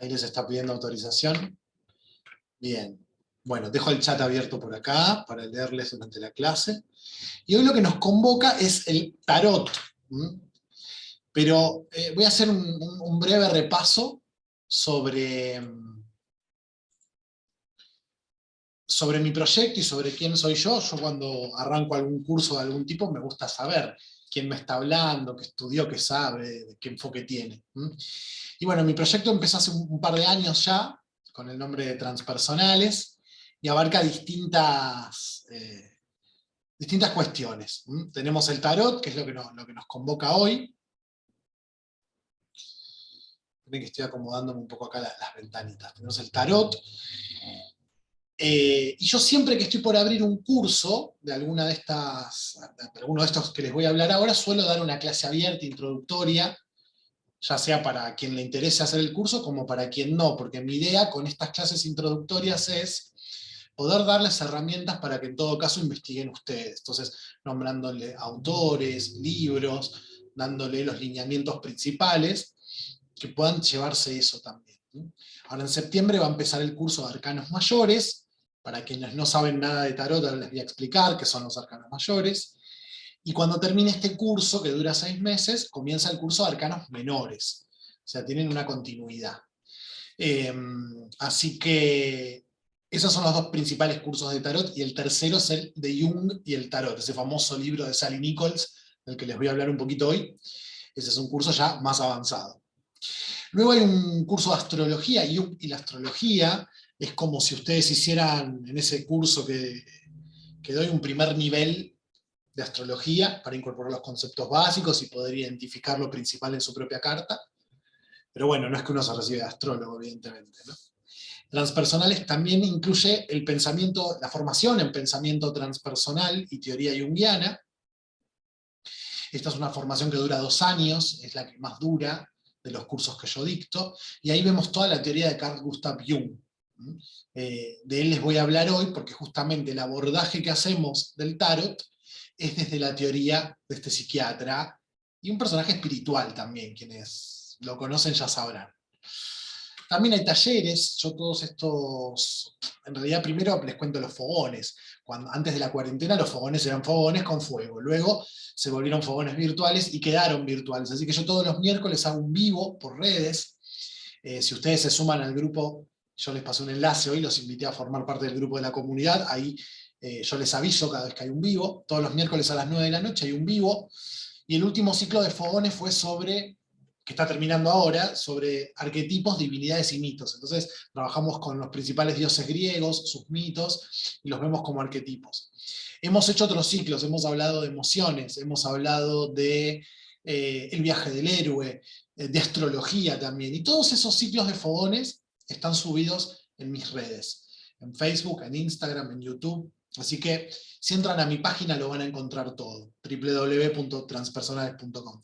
Ahí les está pidiendo autorización. Bien. Bueno, dejo el chat abierto por acá para leerles durante la clase. Y hoy lo que nos convoca es el tarot. ¿Mm? Pero voy a hacer un breve repaso sobre mi proyecto y sobre quién soy yo. Yo cuando arranco algún curso de algún tipo me gusta saber quién me está hablando, qué estudió, qué sabe, qué enfoque tiene. Y bueno, mi proyecto empezó hace un par de años ya, con el nombre de Transpersonales, y abarca distintas cuestiones. Tenemos el tarot, que es lo que nos convoca hoy. Ven que estoy acomodándome un poco acá las ventanitas. Tenemos el tarot. Y yo siempre que estoy por abrir un curso de alguno de estos que les voy a hablar ahora, suelo dar una clase abierta, introductoria, ya sea para quien le interese hacer el curso como para quien no, porque mi idea con estas clases introductorias es poder darles herramientas para que en todo caso investiguen ustedes. Entonces, nombrándole autores, libros, dándole los lineamientos principales, que puedan llevarse eso también. Ahora en septiembre va a empezar el curso de Arcanos Mayores. Para quienes no saben nada de tarot, ahora les voy a explicar qué son los Arcanos Mayores. Y cuando termine este curso, que dura 6 meses, comienza el curso de Arcanos Menores. O sea, tienen una continuidad. Así que esos son los dos principales cursos de tarot, y el tercero es el de Jung y el tarot, ese famoso libro de Sally Nichols, del que les voy a hablar un poquito hoy. Ese es un curso ya más avanzado. Luego hay un curso de astrología, Jung y la astrología. Es como si ustedes hicieran en ese curso que doy un primer nivel de astrología para incorporar los conceptos básicos y poder identificar lo principal en su propia carta. Pero bueno, no es que uno se recibe de astrólogo, evidentemente, ¿no? Transpersonales también incluye el pensamiento, la formación en pensamiento transpersonal y teoría junguiana. Esta es una formación que dura 2 años, es la que más dura de los cursos que yo dicto, y ahí vemos toda la teoría de Carl Gustav Jung. De él les voy a hablar hoy porque justamente el abordaje que hacemos del tarot es desde la teoría de este psiquiatra, y un personaje espiritual también, quienes lo conocen ya sabrán. También hay talleres, yo todos estos, en realidad primero les cuento los fogones. Antes de la cuarentena los fogones eran fogones con fuego, luego se volvieron fogones virtuales y quedaron virtuales, así que yo todos los miércoles hago un vivo por redes. Si ustedes se suman al grupo, yo les pasé un enlace hoy, los invité a formar parte del grupo de la comunidad, ahí yo les aviso cada vez que hay un vivo, todos los miércoles a las 9 de la noche hay un vivo, y el último ciclo de fogones fue que está terminando ahora, sobre arquetipos, divinidades y mitos. Entonces trabajamos con los principales dioses griegos, sus mitos, y los vemos como arquetipos. Hemos hecho otros ciclos, hemos hablado de emociones, hemos hablado de el viaje del héroe, de astrología también, y todos esos ciclos de fogones están subidos en mis redes, en Facebook, en Instagram, en YouTube, así que si entran a mi página lo van a encontrar todo, www.transpersonales.com.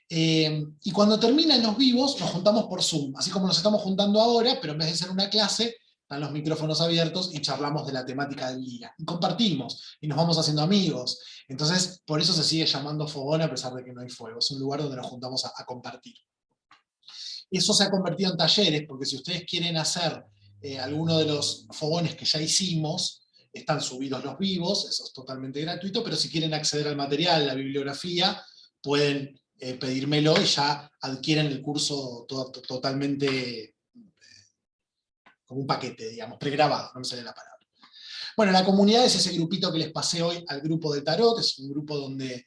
Y cuando terminan los vivos, nos juntamos por Zoom, así como nos estamos juntando ahora, pero en vez de ser una clase, están los micrófonos abiertos y charlamos de la temática del día. Y compartimos, y nos vamos haciendo amigos. Entonces, por eso se sigue llamando fogón a pesar de que no hay fuego. Es un lugar donde nos juntamos a compartir. Eso se ha convertido en talleres, porque si ustedes quieren hacer alguno de los fogones que ya hicimos, están subidos los vivos, eso es totalmente gratuito, pero si quieren acceder al material, la bibliografía, pueden pedírmelo y ya adquieren el curso totalmente como un paquete, digamos, pregrabado, no me sale la palabra. Bueno, la comunidad es ese grupito que les pasé hoy al grupo de tarot, es un grupo donde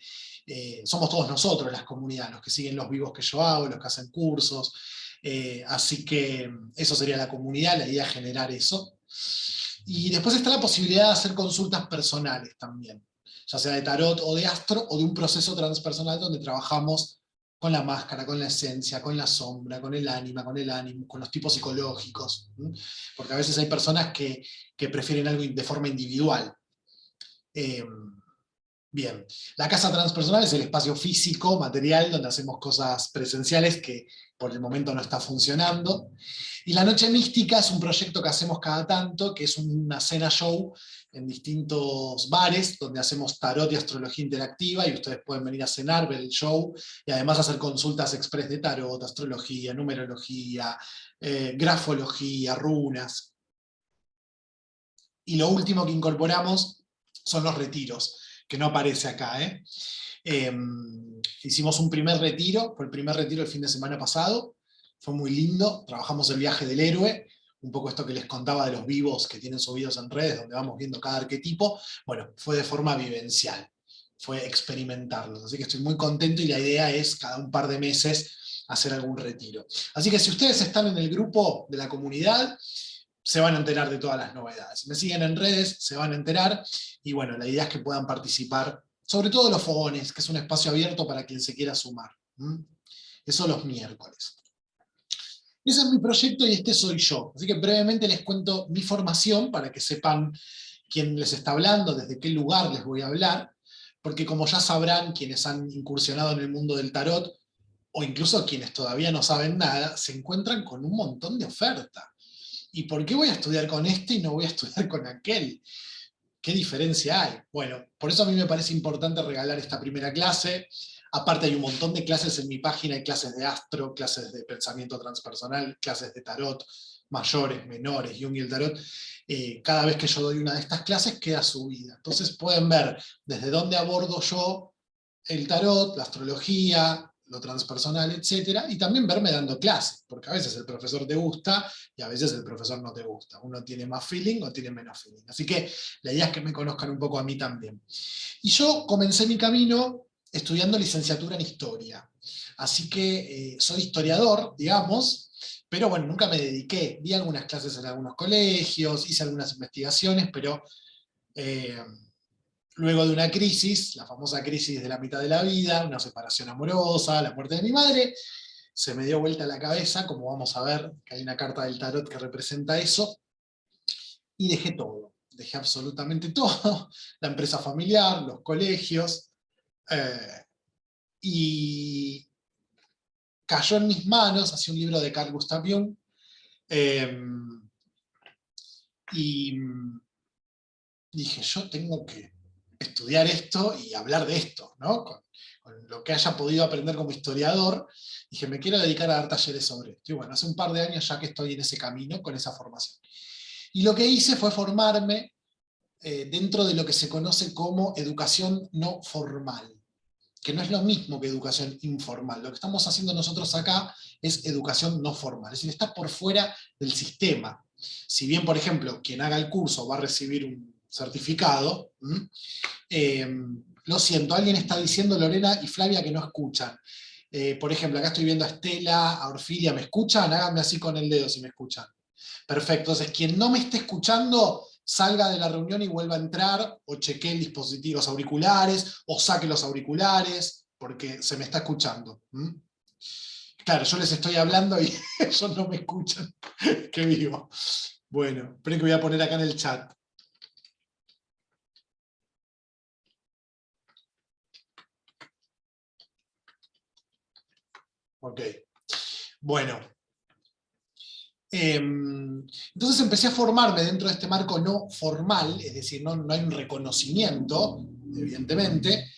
somos todos nosotros las comunidades, los que siguen los vivos que yo hago, los que hacen cursos, así que eso sería la comunidad, la idea es generar eso. Y después está la posibilidad de hacer consultas personales también, ya sea de tarot o de astro, o de un proceso transpersonal donde trabajamos con la máscara, con la esencia, con la sombra, con el ánima, con el ánimo, con los tipos psicológicos, porque a veces hay personas que prefieren algo de forma individual. Bien, la casa transpersonal es el espacio físico, material, donde hacemos cosas presenciales que por el momento no está funcionando. Y la noche mística es un proyecto que hacemos cada tanto, que es una cena show en distintos bares, donde hacemos tarot y astrología interactiva, y ustedes pueden venir a cenar, ver el show, y además hacer consultas express de tarot, astrología, numerología, grafología, runas. Y lo último que incorporamos son los retiros, que no aparece acá. Hicimos un primer retiro, fue el primer retiro el fin de semana pasado, fue muy lindo, trabajamos el viaje del héroe, un poco esto que les contaba de los vivos que tienen subidos en redes, donde vamos viendo cada arquetipo, bueno, fue de forma vivencial, fue experimentarlos, así que estoy muy contento y la idea es cada un par de meses hacer algún retiro. Así que si ustedes están en el grupo de la comunidad, se van a enterar de todas las novedades. Si me siguen en redes, se van a enterar, y bueno, la idea es que puedan participar, sobre todo los fogones, que es un espacio abierto para quien se quiera sumar. Eso los miércoles. Ese es mi proyecto y este soy yo. Así que brevemente les cuento mi formación para que sepan quién les está hablando, desde qué lugar les voy a hablar, porque como ya sabrán quienes han incursionado en el mundo del tarot, o incluso quienes todavía no saben nada, se encuentran con un montón de oferta. ¿Y por qué voy a estudiar con este y no voy a estudiar con aquel? ¿Qué diferencia hay? Bueno, por eso a mí me parece importante regalar esta primera clase. Aparte hay un montón de clases en mi página, hay clases de astro, clases de pensamiento transpersonal, clases de tarot, mayores, menores, Jung y el tarot. Cada vez que yo doy una de estas clases queda subida. Entonces pueden ver desde dónde abordo yo el tarot, la astrología, lo transpersonal, etcétera, y también verme dando clases, porque a veces el profesor te gusta y a veces el profesor no te gusta. Uno tiene más feeling o tiene menos feeling. Así que la idea es que me conozcan un poco a mí también. Y yo comencé mi camino estudiando licenciatura en historia. Así que soy historiador, digamos, pero bueno, nunca me dediqué. Di algunas clases en algunos colegios, hice algunas investigaciones, pero luego de una crisis, la famosa crisis de la mitad de la vida, una separación amorosa, la muerte de mi madre, se me dio vuelta la cabeza, como vamos a ver, que hay una carta del tarot que representa eso, y dejé todo, dejé absolutamente todo, la empresa familiar, los colegios, y cayó en mis manos, así un libro de Carl Gustav Jung, eh, y dije, yo tengo que estudiar esto y hablar de esto, ¿no? Con lo que haya podido aprender como historiador, dije, me quiero dedicar a dar talleres sobre esto. Y bueno, hace un par de años ya que estoy en ese camino, con esa formación. Y lo que hice fue formarme dentro de lo que se conoce como educación no formal, que no es lo mismo que educación informal. Lo que estamos haciendo nosotros acá es educación no formal, es decir, está por fuera del sistema. Si bien, por ejemplo, quien haga el curso va a recibir un certificado, lo siento, alguien está diciendo, Lorena y Flavia, que no escuchan. Por ejemplo, acá estoy viendo a Estela, a Orfilia, ¿me escuchan? Háganme así con el dedo si me escuchan. Perfecto, entonces quien no me esté escuchando, salga de la reunión y vuelva a entrar, o chequee el dispositivo, los auriculares, o saque los auriculares, porque se me está escuchando. Claro, yo les estoy hablando y ellos no me escuchan. Qué vivo. Bueno, esperen que voy a poner acá en el chat. Ok. Bueno. Entonces empecé a formarme dentro de este marco no formal, es decir, no hay un reconocimiento, evidentemente.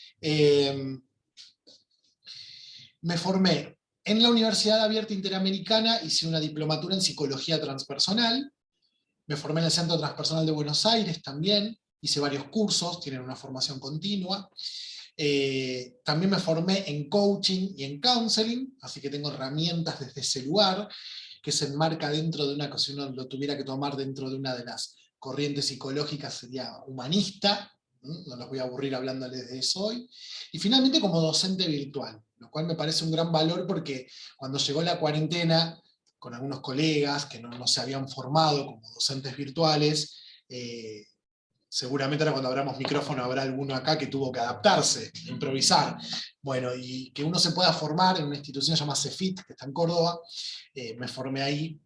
Me formé en la Universidad Abierta Interamericana, hice una diplomatura en Psicología Transpersonal, me formé en el Centro Transpersonal de Buenos Aires también, hice varios cursos, tienen una formación continua. También me formé en coaching y en counseling, así que tengo herramientas desde ese lugar, que se enmarca dentro de una, si uno lo tuviera que tomar dentro de una de las corrientes psicológicas, sería humanista, no los voy a aburrir hablándoles de eso hoy. Y finalmente como docente virtual, lo cual me parece un gran valor porque cuando llegó la cuarentena, con algunos colegas que no se habían formado como docentes virtuales, seguramente ahora cuando abramos micrófono habrá alguno acá que tuvo que adaptarse, improvisar. Bueno, y que uno se pueda formar en una institución llamada CEFIT, que está en Córdoba, me formé ahí.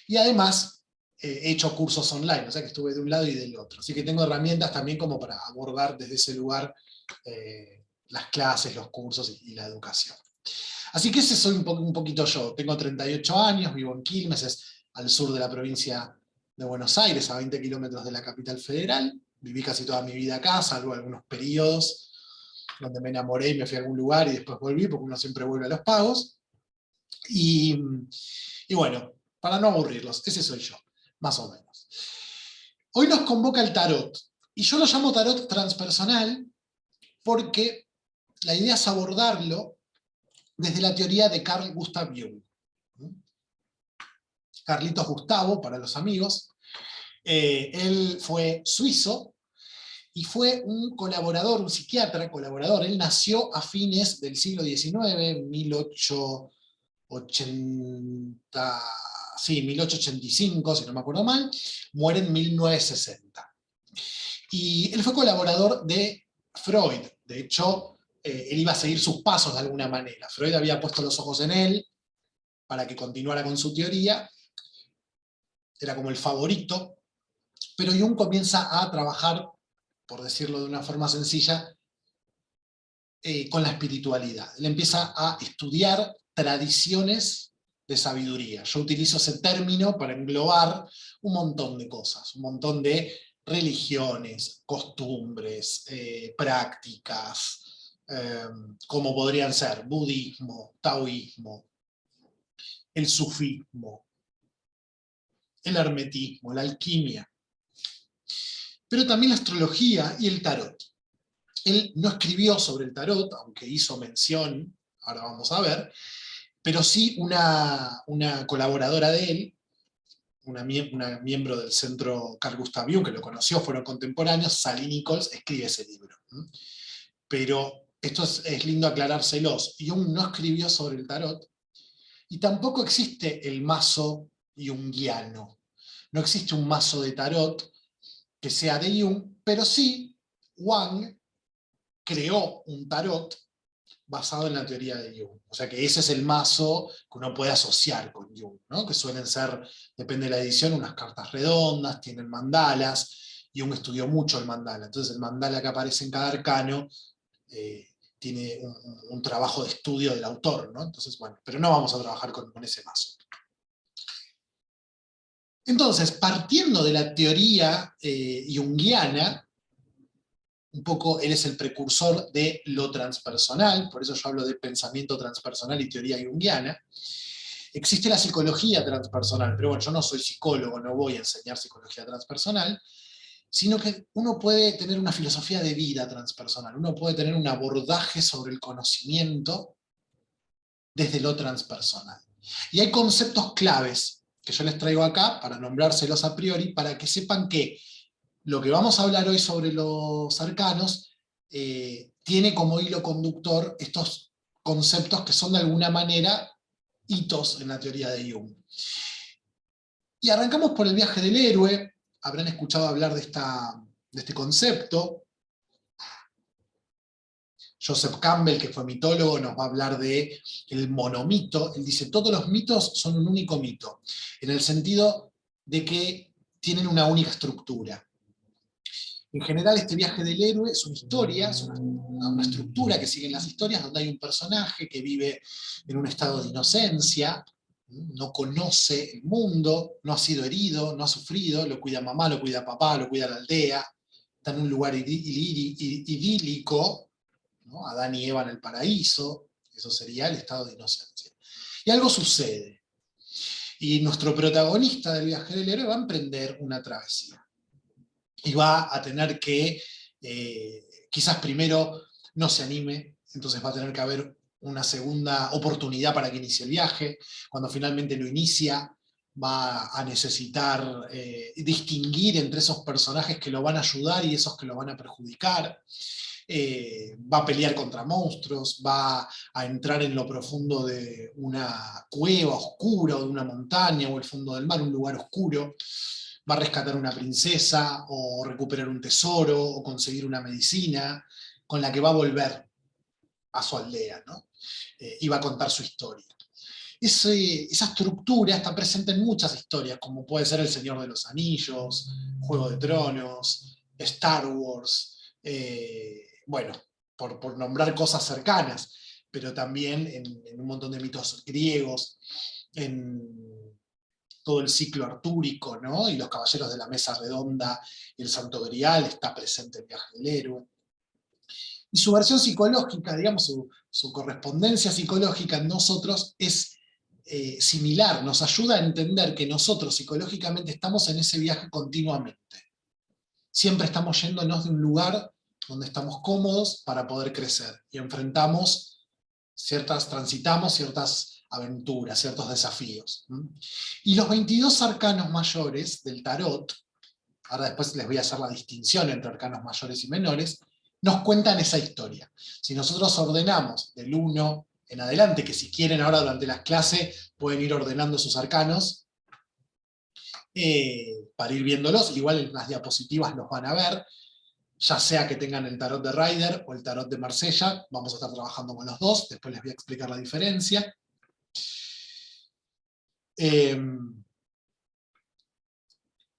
Y además he hecho cursos online, o sea que estuve de un lado y del otro. Así que tengo herramientas también como para abordar desde ese lugar las clases, los cursos y la educación. Así que ese soy un poquito yo. Tengo 38 años, vivo en Quilmes, es al sur de la provincia de Buenos Aires, a 20 kilómetros de la capital federal. Viví casi toda mi vida acá, salvo algunos periodos donde me enamoré y me fui a algún lugar y después volví, porque uno siempre vuelve a los pagos. Y bueno, para no aburrirlos, ese soy yo, más o menos. Hoy nos convoca el tarot, y yo lo llamo tarot transpersonal porque la idea es abordarlo desde la teoría de Carl Gustav Jung. Carlitos Gustavo, para los amigos. Él fue suizo y fue un colaborador, un psiquiatra colaborador. Él nació a fines del siglo XIX, 1880, sí, 1885, si no me acuerdo mal, muere en 1960. Y él fue colaborador de Freud. De hecho, él iba a seguir sus pasos de alguna manera. Freud había puesto los ojos en él para que continuara con su teoría. Era como el favorito. Pero Jung comienza a trabajar, por decirlo de una forma sencilla, con la espiritualidad. Él empieza a estudiar tradiciones de sabiduría. Yo utilizo ese término para englobar un montón de cosas, un montón de religiones, costumbres, prácticas, como podrían ser budismo, taoísmo, el sufismo, el hermetismo, la alquimia, pero también la astrología y el tarot. Él no escribió sobre el tarot, aunque hizo mención, ahora vamos a ver, pero sí una colaboradora de él, una miembro del centro Carl Gustav Jung, que lo conoció, fueron contemporáneos, Sally Nichols, escribe ese libro. Pero esto es lindo aclarárselos. Jung no escribió sobre el tarot, y tampoco existe el mazo junguiano. No existe un mazo de tarot que sea de Jung, pero sí Wang creó un tarot basado en la teoría de Jung. O sea que ese es el mazo que uno puede asociar con Jung, ¿no? Que suelen ser, depende de la edición, unas cartas redondas, tienen mandalas. Jung estudió mucho el mandala. Entonces el mandala que aparece en cada arcano tiene un trabajo de estudio del autor, ¿no? Entonces, bueno, pero no vamos a trabajar con ese mazo. Entonces, partiendo de la teoría junguiana, un poco él es el precursor de lo transpersonal, por eso yo hablo de pensamiento transpersonal y teoría junguiana. Existe la psicología transpersonal, pero bueno, yo no soy psicólogo, no voy a enseñar psicología transpersonal, sino que uno puede tener una filosofía de vida transpersonal, uno puede tener un abordaje sobre el conocimiento desde lo transpersonal. Y hay conceptos claves que yo les traigo acá para nombrárselos a priori, para que sepan que lo que vamos a hablar hoy sobre los arcanos tiene como hilo conductor estos conceptos que son de alguna manera hitos en la teoría de Jung. Y arrancamos por el viaje del héroe. Habrán escuchado hablar de este concepto. Joseph Campbell, que fue mitólogo, nos va a hablar del monomito. Él dice, todos los mitos son un único mito, en el sentido de que tienen una única estructura. En general, este viaje del héroe es una historia, es una estructura que siguen las historias, donde hay un personaje que vive en un estado de inocencia, no conoce el mundo, no ha sido herido, no ha sufrido, lo cuida mamá, lo cuida papá, lo cuida la aldea, está en un lugar idílico, ¿no? Adán y Eva en el paraíso, eso sería el estado de inocencia. Y algo sucede, y nuestro protagonista del viaje del héroe va a emprender una travesía. Y va a tener que, quizás primero no se anime, entonces va a tener que haber una segunda oportunidad para que inicie el viaje. Cuando finalmente lo inicia, va a necesitar distinguir entre esos personajes que lo van a ayudar y esos que lo van a perjudicar. Va a pelear contra monstruos, va a entrar en lo profundo de una cueva oscura, o de una montaña, o el fondo del mar, un lugar oscuro. Va a rescatar una princesa, o recuperar un tesoro, o conseguir una medicina, con la que va a volver a su aldea, ¿no? Y va a contar su historia. Esa estructura está presente en muchas historias, como puede ser El Señor de los Anillos, Juego de Tronos, Star Wars, bueno, por nombrar cosas cercanas, pero también en un montón de mitos griegos, en todo el ciclo artúrico, ¿no? Y los caballeros de la mesa redonda y el santo grial, está presente el viaje del héroe. Y su versión psicológica, digamos, su correspondencia psicológica en nosotros es similar, nos ayuda a entender que nosotros psicológicamente estamos en ese viaje continuamente. Siempre estamos yéndonos de un lugar donde estamos cómodos para poder crecer, y transitamos ciertas aventuras, ciertos desafíos. Y los 22 arcanos mayores del tarot, ahora después les voy a hacer la distinción entre arcanos mayores y menores, nos cuentan esa historia. Si nosotros ordenamos del 1 en adelante, que si quieren ahora durante las clases pueden ir ordenando sus arcanos, para ir viéndolos, igual en las diapositivas los van a ver, ya sea que tengan el tarot de Rider o el tarot de Marsella, vamos a estar trabajando con los dos, después les voy a explicar la diferencia.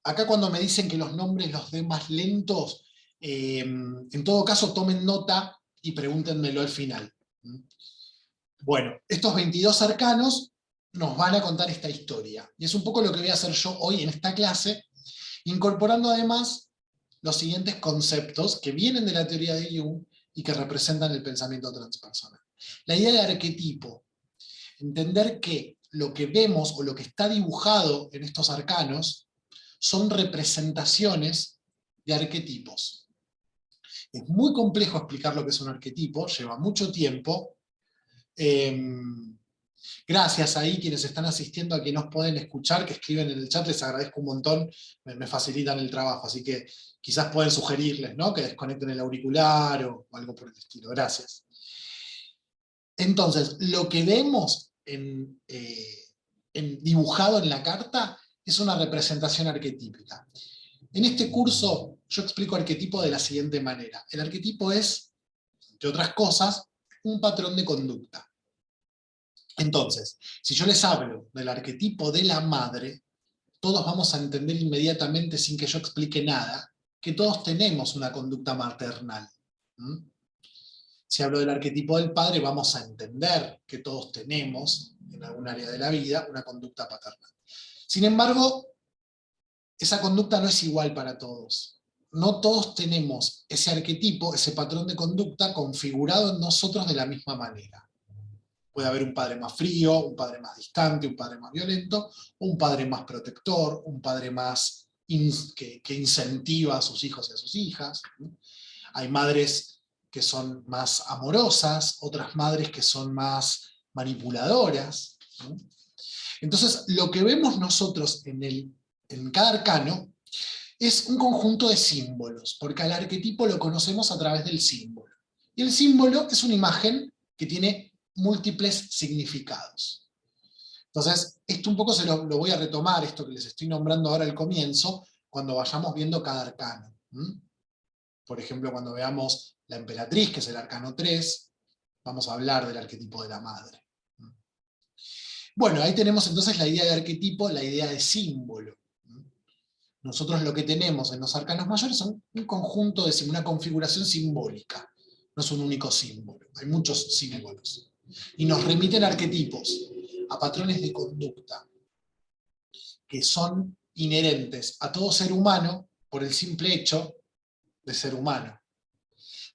Acá cuando me dicen que los nombres los den más lentos, en todo caso tomen nota y pregúntenmelo al final. Bueno, estos 22 arcanos nos van a contar esta historia, y es un poco lo que voy a hacer yo hoy en esta clase, incorporando además los siguientes conceptos que vienen de la teoría de Jung y que representan el pensamiento transpersonal. La idea de arquetipo, entender que lo que vemos o lo que está dibujado en estos arcanos son representaciones de arquetipos. Es muy complejo explicar lo que es un arquetipo, lleva mucho tiempo. Gracias ahí quienes están asistiendo, a quienes nos pueden escuchar, que escriben en el chat, les agradezco un montón, me facilitan el trabajo, así que quizás pueden sugerirles, ¿no?, que desconecten el auricular o algo por el estilo. Gracias. Entonces, lo que vemos dibujado en la carta es una representación arquetípica. En este curso yo explico arquetipo de la siguiente manera. El arquetipo es, entre otras cosas, un patrón de conducta. Entonces, si yo les hablo del arquetipo de la madre, todos vamos a entender inmediatamente, sin que yo explique nada, que todos tenemos una conducta maternal. Si hablo del arquetipo del padre, vamos a entender que todos tenemos, en algún área de la vida, una conducta paternal. Sin embargo, esa conducta no es igual para todos. No todos tenemos ese arquetipo, ese patrón de conducta configurado en nosotros de la misma manera. Puede haber un padre más frío, un padre más distante, un padre más violento, o un padre más protector, un padre más que incentiva a sus hijos y a sus hijas. Hay madres que son más amorosas, otras madres que son más manipuladoras. Entonces, lo que vemos nosotros en cada arcano es un conjunto de símbolos, porque al arquetipo lo conocemos a través del símbolo. Y el símbolo es una imagen que tiene múltiples significados. Entonces, esto un poco lo voy a retomar, esto que les estoy nombrando ahora al comienzo, cuando vayamos viendo cada arcano. Por ejemplo, cuando veamos la emperatriz, que es el arcano 3, vamos a hablar del arquetipo de la madre. Bueno, ahí tenemos entonces la idea de arquetipo, la idea de símbolo. Nosotros lo que tenemos en los arcanos mayores son un conjunto de una configuración simbólica. No es un único símbolo, hay muchos símbolos. Y nos remiten a arquetipos, a patrones de conducta, que son inherentes a todo ser humano por el simple hecho de ser humano.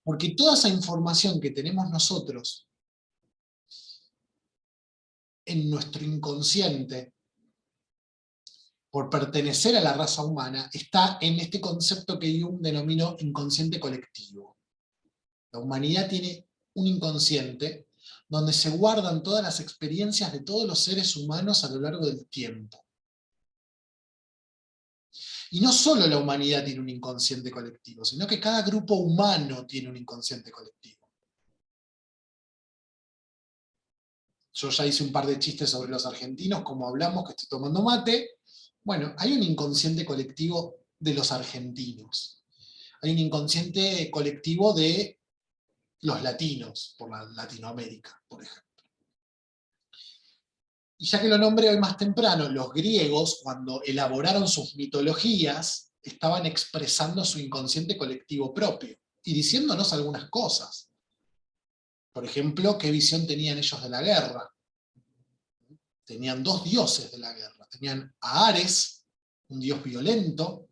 Porque toda esa información que tenemos nosotros en nuestro inconsciente, por pertenecer a la raza humana, está en este concepto que Jung denominó inconsciente colectivo. La humanidad tiene un inconsciente donde se guardan todas las experiencias de todos los seres humanos a lo largo del tiempo. Y no solo la humanidad tiene un inconsciente colectivo, sino que cada grupo humano tiene un inconsciente colectivo. Yo ya hice un par de chistes sobre los argentinos, como hablamos, que estoy tomando mate. Bueno, hay un inconsciente colectivo de los argentinos. Hay un inconsciente colectivo de los latinos, por Latinoamérica, por ejemplo. Y ya que lo nombré hoy más temprano, los griegos, cuando elaboraron sus mitologías, estaban expresando su inconsciente colectivo propio, y diciéndonos algunas cosas. Por ejemplo, ¿qué visión tenían ellos de la guerra? Tenían dos dioses de la guerra. Tenían a Ares, un dios violento,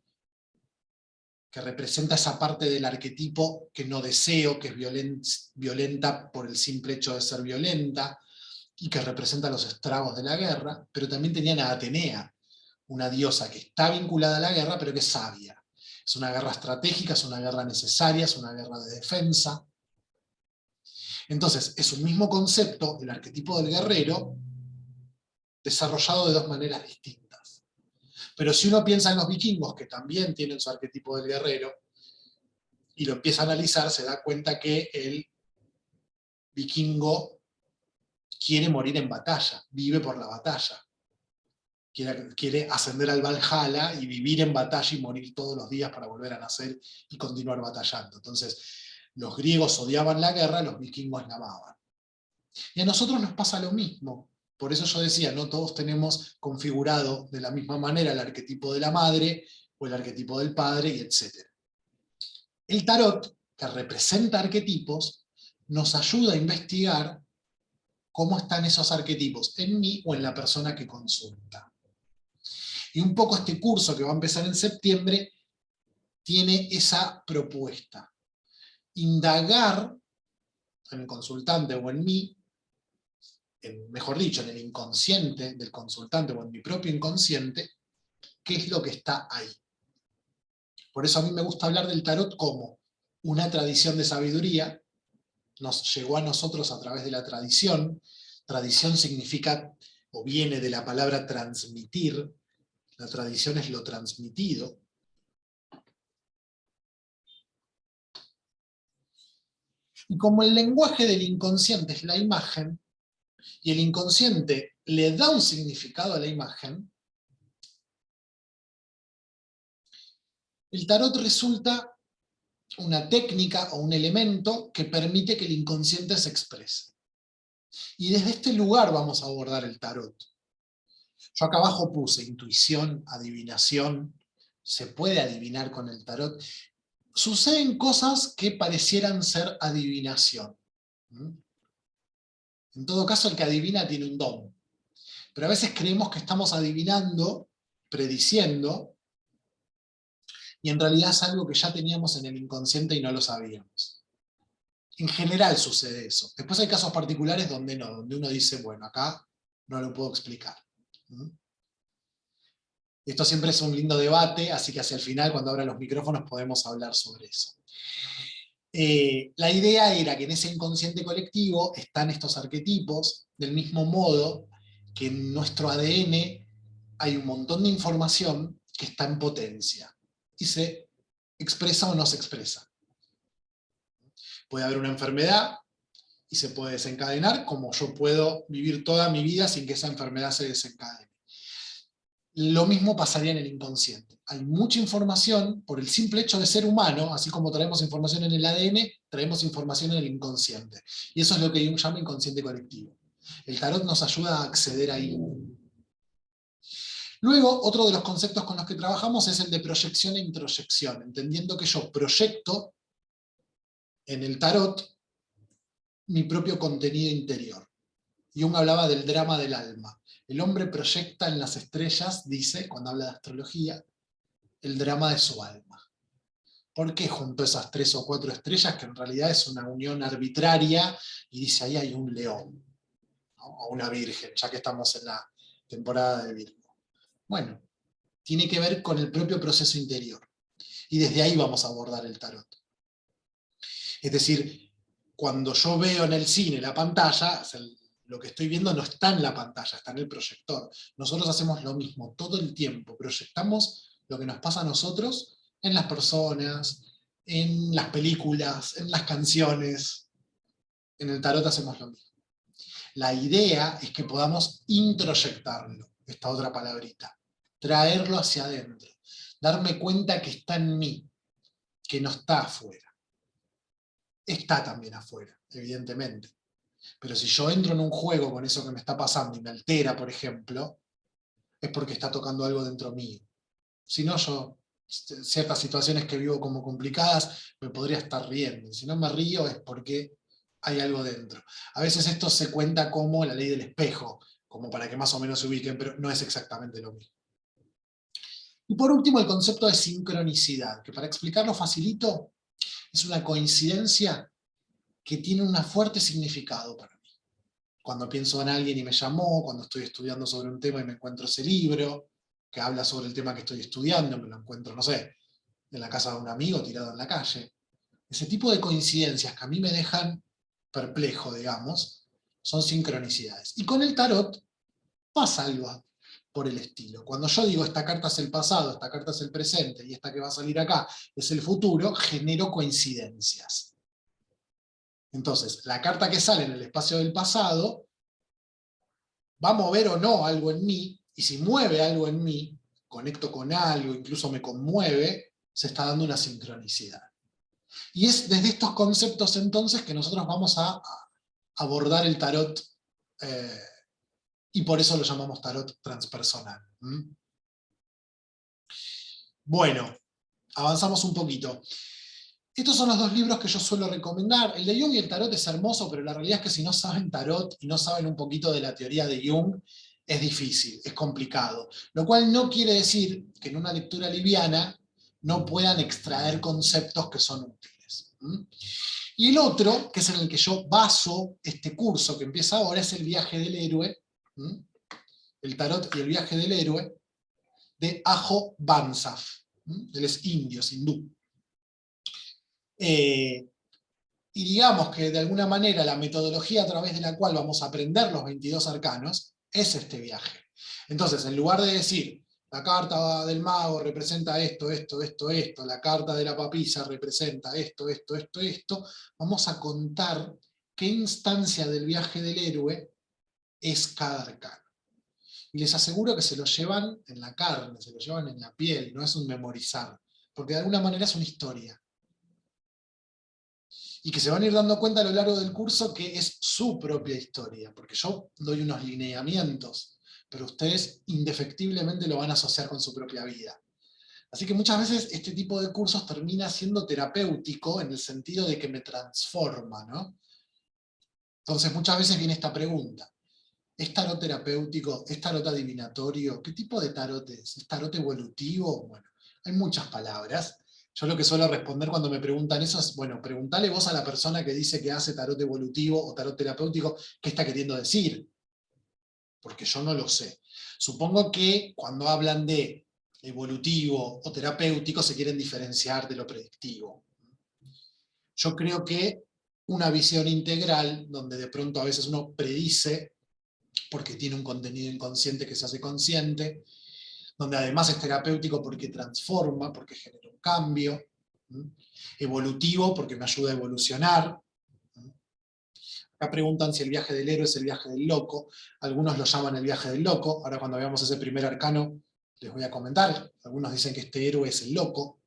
que representa esa parte del arquetipo que no deseo, que es violenta por el simple hecho de ser violenta, y que representa los estragos de la guerra, pero también tenían a Atenea, una diosa que está vinculada a la guerra, pero que es sabia. Es una guerra estratégica, es una guerra necesaria, es una guerra de defensa. Entonces, es un mismo concepto, el arquetipo del guerrero, desarrollado de dos maneras distintas. Pero si uno piensa en los vikingos, que también tienen su arquetipo del guerrero, y lo empieza a analizar, se da cuenta que el vikingo quiere morir en batalla, vive por la batalla. Quiere ascender al Valhalla y vivir en batalla y morir todos los días para volver a nacer y continuar batallando. Entonces, los griegos odiaban la guerra, los vikingos la amaban. Y a nosotros nos pasa lo mismo. Por eso yo decía, no todos tenemos configurado de la misma manera el arquetipo de la madre o el arquetipo del padre, y etc. El tarot, que representa arquetipos, nos ayuda a investigar cómo están esos arquetipos en mí o en la persona que consulta. Y un poco este curso que va a empezar en septiembre tiene esa propuesta. Indagar en el consultante o en mí, mejor dicho, en el inconsciente del consultante o en mi propio inconsciente, qué es lo que está ahí. Por eso a mí me gusta hablar del tarot como una tradición de sabiduría, nos llegó a nosotros a través de la tradición. Tradición significa, o viene de la palabra transmitir, la tradición es lo transmitido. Y como el lenguaje del inconsciente es la imagen, y el inconsciente le da un significado a la imagen, el tarot resulta una técnica o un elemento que permite que el inconsciente se exprese. Y desde este lugar vamos a abordar el tarot. Yo acá abajo puse intuición, adivinación, se puede adivinar con el tarot. Suceden cosas que parecieran ser adivinación. En todo caso, el que adivina tiene un don. Pero a veces creemos que estamos adivinando, prediciendo, y en realidad es algo que ya teníamos en el inconsciente y no lo sabíamos. En general sucede eso. Después hay casos particulares donde no, donde uno dice, bueno, acá no lo puedo explicar. Esto siempre es un lindo debate, así que hacia el final, cuando abran los micrófonos, podemos hablar sobre eso. La idea era que en ese inconsciente colectivo están estos arquetipos, del mismo modo que en nuestro ADN hay un montón de información que está en potencia, y se expresa o no se expresa. Puede haber una enfermedad, y se puede desencadenar, como yo puedo vivir toda mi vida sin que esa enfermedad se desencadene. Lo mismo pasaría en el inconsciente. Hay mucha información, por el simple hecho de ser humano, así como traemos información en el ADN, traemos información en el inconsciente. Y eso es lo que Jung llama inconsciente colectivo. El tarot nos ayuda a acceder ahí. Luego, otro de los conceptos con los que trabajamos es el de proyección e introyección, entendiendo que yo proyecto en el tarot mi propio contenido interior. Jung hablaba del drama del alma. El hombre proyecta en las estrellas, dice, cuando habla de astrología, el drama de su alma. ¿Por qué juntó esas 3 o 4 estrellas, que en realidad es una unión arbitraria, y dice ahí hay un león, ¿no? O una virgen, ya que estamos en la temporada de Virgo? Bueno, tiene que ver con el propio proceso interior. Y desde ahí vamos a abordar el tarot. Es decir, cuando yo veo en el cine la pantalla, lo que estoy viendo no está en la pantalla, está en el proyector. Nosotros hacemos lo mismo todo el tiempo, proyectamos lo que nos pasa a nosotros en las personas, en las películas, en las canciones. En el tarot hacemos lo mismo. La idea es que podamos introyectarlo, esta otra palabrita, traerlo hacia adentro, darme cuenta que está en mí, que no está afuera. Está también afuera, evidentemente. Pero si yo entro en un juego con eso que me está pasando y me altera, por ejemplo, es porque está tocando algo dentro mío. Si no, yo, ciertas situaciones que vivo como complicadas, me podría estar riendo. Si no me río es porque hay algo dentro. A veces esto se cuenta como la ley del espejo, como para que más o menos se ubiquen, pero no es exactamente lo mismo. Y por último, el concepto de sincronicidad, que para explicarlo facilito, es una coincidencia que tiene un fuerte significado para mí. Cuando pienso en alguien y me llamó, cuando estoy estudiando sobre un tema y me encuentro ese libro, que habla sobre el tema que estoy estudiando, me lo encuentro, no sé, en la casa de un amigo tirado en la calle. Ese tipo de coincidencias que a mí me dejan perplejo, digamos, son sincronicidades. Y con el tarot pasa algo por el estilo. Cuando yo digo esta carta es el pasado, esta carta es el presente, y esta que va a salir acá es el futuro, genero coincidencias. Entonces, la carta que sale en el espacio del pasado va a mover o no algo en mí, y si mueve algo en mí, conecto con algo, incluso me conmueve, se está dando una sincronicidad. Y es desde estos conceptos entonces que nosotros vamos a abordar el tarot, y por eso lo llamamos tarot transpersonal. Bueno, avanzamos un poquito. Estos son los dos libros que yo suelo recomendar. El de Jung y el tarot es hermoso, pero la realidad es que si no saben tarot y no saben un poquito de la teoría de Jung, es difícil, es complicado. Lo cual no quiere decir que en una lectura liviana no puedan extraer conceptos que son útiles. Y el otro, que es en el que yo baso este curso que empieza ahora, es el viaje del héroe, el tarot y el viaje del héroe, de Ajo Bansaf. Él es indio, es hindú. Y digamos que de alguna manera la metodología a través de la cual vamos a aprender los 22 arcanos es este viaje. Entonces, en lugar de decir, la carta del mago representa esto, esto, esto, esto, la carta de la papisa representa esto, esto, esto, esto, vamos a contar qué instancia del viaje del héroe es cada arcano. Y les aseguro que se lo llevan en la carne, se lo llevan en la piel, no es un memorizar, porque de alguna manera es una historia. Y que se van a ir dando cuenta a lo largo del curso que es su propia historia, porque yo doy unos lineamientos, pero ustedes indefectiblemente lo van a asociar con su propia vida. Así que muchas veces este tipo de cursos termina siendo terapéutico en el sentido de que me transforma, ¿no? Entonces muchas veces viene esta pregunta: ¿es tarot terapéutico? ¿Es tarot adivinatorio? ¿Qué tipo de tarot es? ¿Es tarot evolutivo? Bueno, hay muchas palabras. Yo lo que suelo responder cuando me preguntan eso es, bueno, preguntale vos a la persona que dice que hace tarot evolutivo o tarot terapéutico, ¿qué está queriendo decir? Porque yo no lo sé. Supongo que cuando hablan de evolutivo o terapéutico se quieren diferenciar de lo predictivo. Yo creo que una visión integral, donde de pronto a veces uno predice porque tiene un contenido inconsciente que se hace consciente, donde además es terapéutico porque transforma, porque genera un cambio, evolutivo porque me ayuda a evolucionar. Acá preguntan si el viaje del héroe es el viaje del loco, algunos lo llaman el viaje del loco, ahora cuando veamos ese primer arcano les voy a comentar, algunos dicen que este héroe es el loco.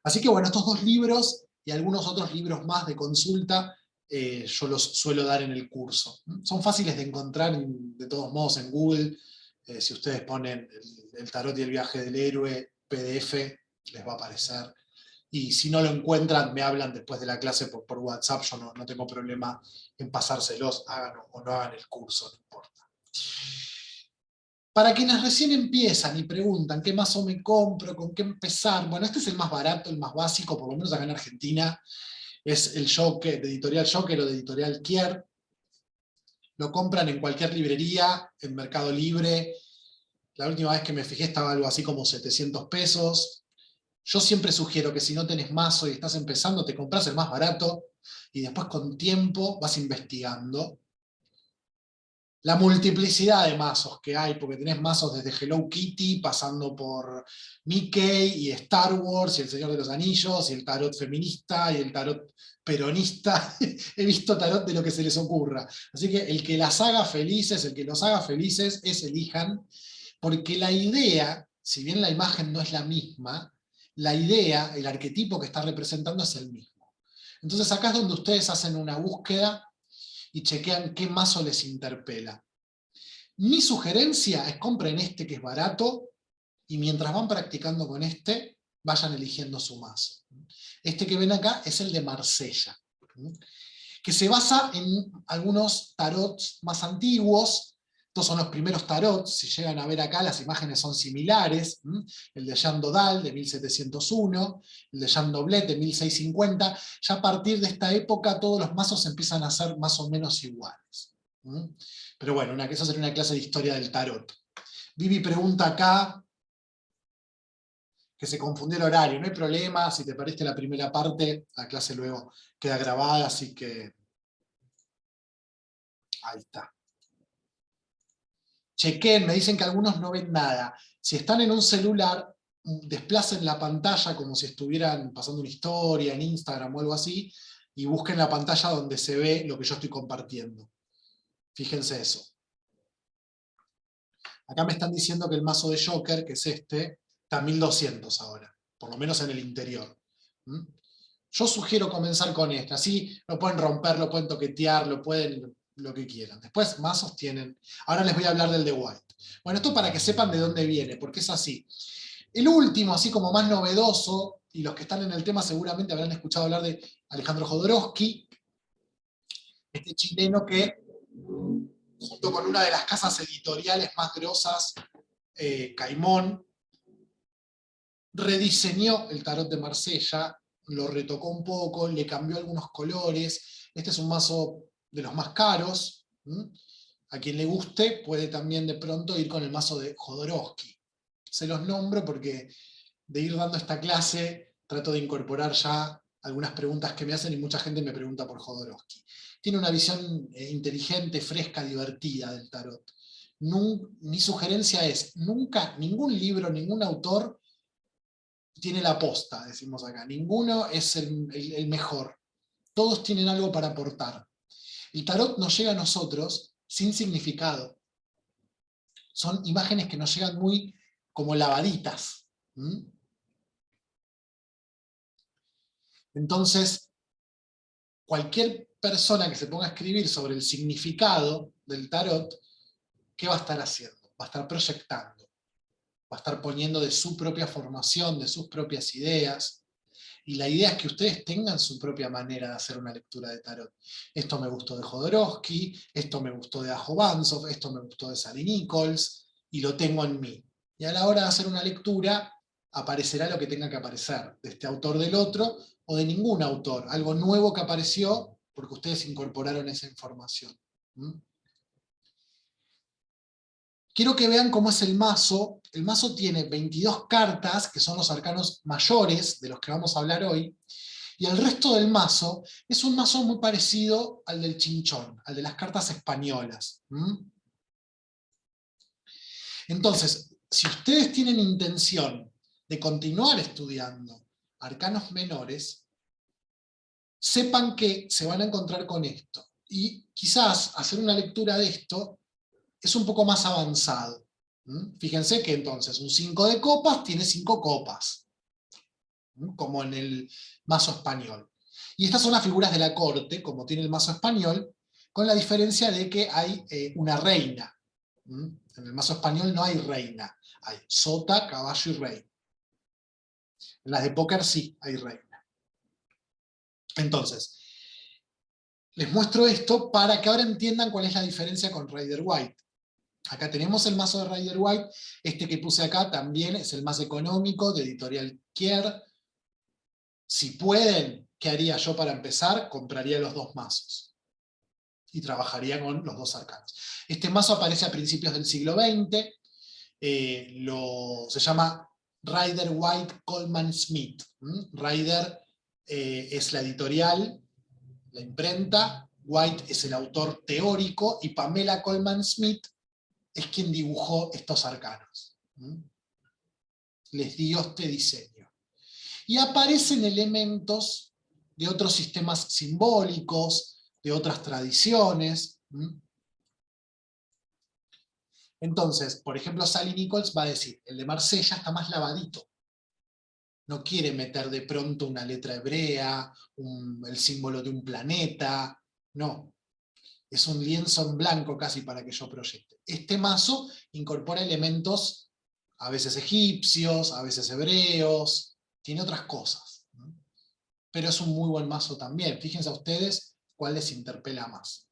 Así que bueno, estos dos libros y algunos otros libros más de consulta yo los suelo dar en el curso. Son fáciles de encontrar de todos modos en Google. Si ustedes ponen el tarot y el viaje del héroe PDF, les va a aparecer. Y si no lo encuentran, me hablan después de la clase por WhatsApp. Yo no tengo problema en pasárselos, hagan o no hagan el curso, no importa. Para quienes recién empiezan y preguntan qué mazo me compro, con qué empezar, bueno, este es el más barato, el más básico, por lo menos acá en Argentina, es el Joker, de Editorial Joker o de Editorial Kier. Lo compran en cualquier librería, en Mercado Libre. La última vez que me fijé estaba algo así como 700 pesos. Yo siempre sugiero que si no tenés mazo y estás empezando, te compras el más barato y después con tiempo vas investigando la multiplicidad de mazos que hay, porque tenés mazos desde Hello Kitty, pasando por Mickey y Star Wars y El Señor de los Anillos y el tarot feminista y el tarot peronista. He visto tarot de lo que se les ocurra. Así que el que las haga felices, el que los haga felices, es elijan, porque la idea, si bien la imagen no es la misma, la idea, el arquetipo que está representando es el mismo. Entonces acá es donde ustedes hacen una búsqueda y chequean qué mazo les interpela. Mi sugerencia es compren este que es barato y mientras van practicando con este, vayan eligiendo su mazo. Este que ven acá es el de Marsella. que se basa en algunos tarots más antiguos. Estos son los primeros tarots, si llegan a ver acá las imágenes son similares, el de Jean Dodal de 1701, el de Jean Doblet de 1650, ya a partir de esta época todos los mazos empiezan a ser más o menos iguales. Pero bueno, esa sería una clase de historia del tarot. Vivi pregunta acá, que se confundió el horario, no hay problema, si te perdiste la primera parte, la clase luego queda grabada, así que ahí está. Chequen, me dicen que algunos no ven nada. Si están en un celular, desplacen la pantalla como si estuvieran pasando una historia en Instagram o algo así, y busquen la pantalla donde se ve lo que yo estoy compartiendo. Fíjense eso. Acá me están diciendo que el mazo de Joker, que es este, está a 1200 ahora, por lo menos en el interior. Yo sugiero comenzar con este, así lo pueden romper, lo pueden toquetear, lo pueden lo que quieran. Después mazos tienen. Ahora les voy a hablar del de White. Bueno, esto para que sepan de dónde viene, porque es así. El último, así como más novedoso, y los que están en el tema seguramente habrán escuchado hablar de Alejandro Jodorowsky, este chileno que, junto con una de las casas editoriales más grosas, Caimón, rediseñó el tarot de Marsella, lo retocó un poco, le cambió algunos colores. Este es un mazo de los más caros. A quien le guste puede también de pronto ir con el mazo de Jodorowsky. Se los nombro porque de ir dando esta clase trato de incorporar ya algunas preguntas que me hacen y mucha gente me pregunta por Jodorowsky. Tiene una visión inteligente, fresca, divertida del tarot. Mi sugerencia es, nunca, ningún libro, ningún autor tiene la posta, decimos acá. Ninguno es el mejor. Todos tienen algo para aportar. El tarot nos llega a nosotros sin significado. Son imágenes que nos llegan muy como lavaditas. Entonces, cualquier persona que se ponga a escribir sobre el significado del tarot, ¿qué va a estar haciendo? Va a estar proyectando. Va a estar poniendo de su propia formación, de sus propias ideas. Y la idea es que ustedes tengan su propia manera de hacer una lectura de tarot. Esto me gustó de Jodorowsky, esto me gustó de Ajo Banzhaf, esto me gustó de Sally Nichols, y lo tengo en mí. Y a la hora de hacer una lectura, aparecerá lo que tenga que aparecer, de este autor, del otro, o de ningún autor. Algo nuevo que apareció porque ustedes incorporaron esa información. Quiero que vean cómo es el mazo. El mazo tiene 22 cartas, que son los arcanos mayores, de los que vamos a hablar hoy, y el resto del mazo es un mazo muy parecido al del chinchón, al de las cartas españolas. Entonces, si ustedes tienen intención de continuar estudiando arcanos menores, sepan que se van a encontrar con esto. Y quizás hacer una lectura de esto es un poco más avanzado. Fíjense que entonces un 5 de copas tiene 5 copas, como en el mazo español. Y estas son las figuras de la corte, como tiene el mazo español, con la diferencia de que hay una reina. En el mazo español no hay reina, hay sota, caballo y rey. En las de póker sí hay reina. Entonces, les muestro esto para que ahora entiendan cuál es la diferencia con Rider White. Acá tenemos el mazo de Rider White, este que puse acá también es el más económico, de Editorial Kier. Si pueden, ¿qué haría yo para empezar? Compraría los dos mazos. Y trabajaría con los dos arcanos. Este mazo aparece a principios del siglo XX, se llama Rider White Coleman Smith. Rider es la editorial, la imprenta, White es el autor teórico, y Pamela Coleman Smith es quien dibujó estos arcanos. Les dio este diseño. Y aparecen elementos de otros sistemas simbólicos, de otras tradiciones. Entonces, por ejemplo, Sally Nichols va a decir, el de Marsella está más lavadito. No quiere meter de pronto una letra hebrea, el símbolo de un planeta, no. Es un lienzo en blanco casi para que yo proyecte. Este mazo incorpora elementos a veces egipcios, a veces hebreos, tiene otras cosas. pero es un muy buen mazo también. Fíjense a ustedes cuál les interpela más.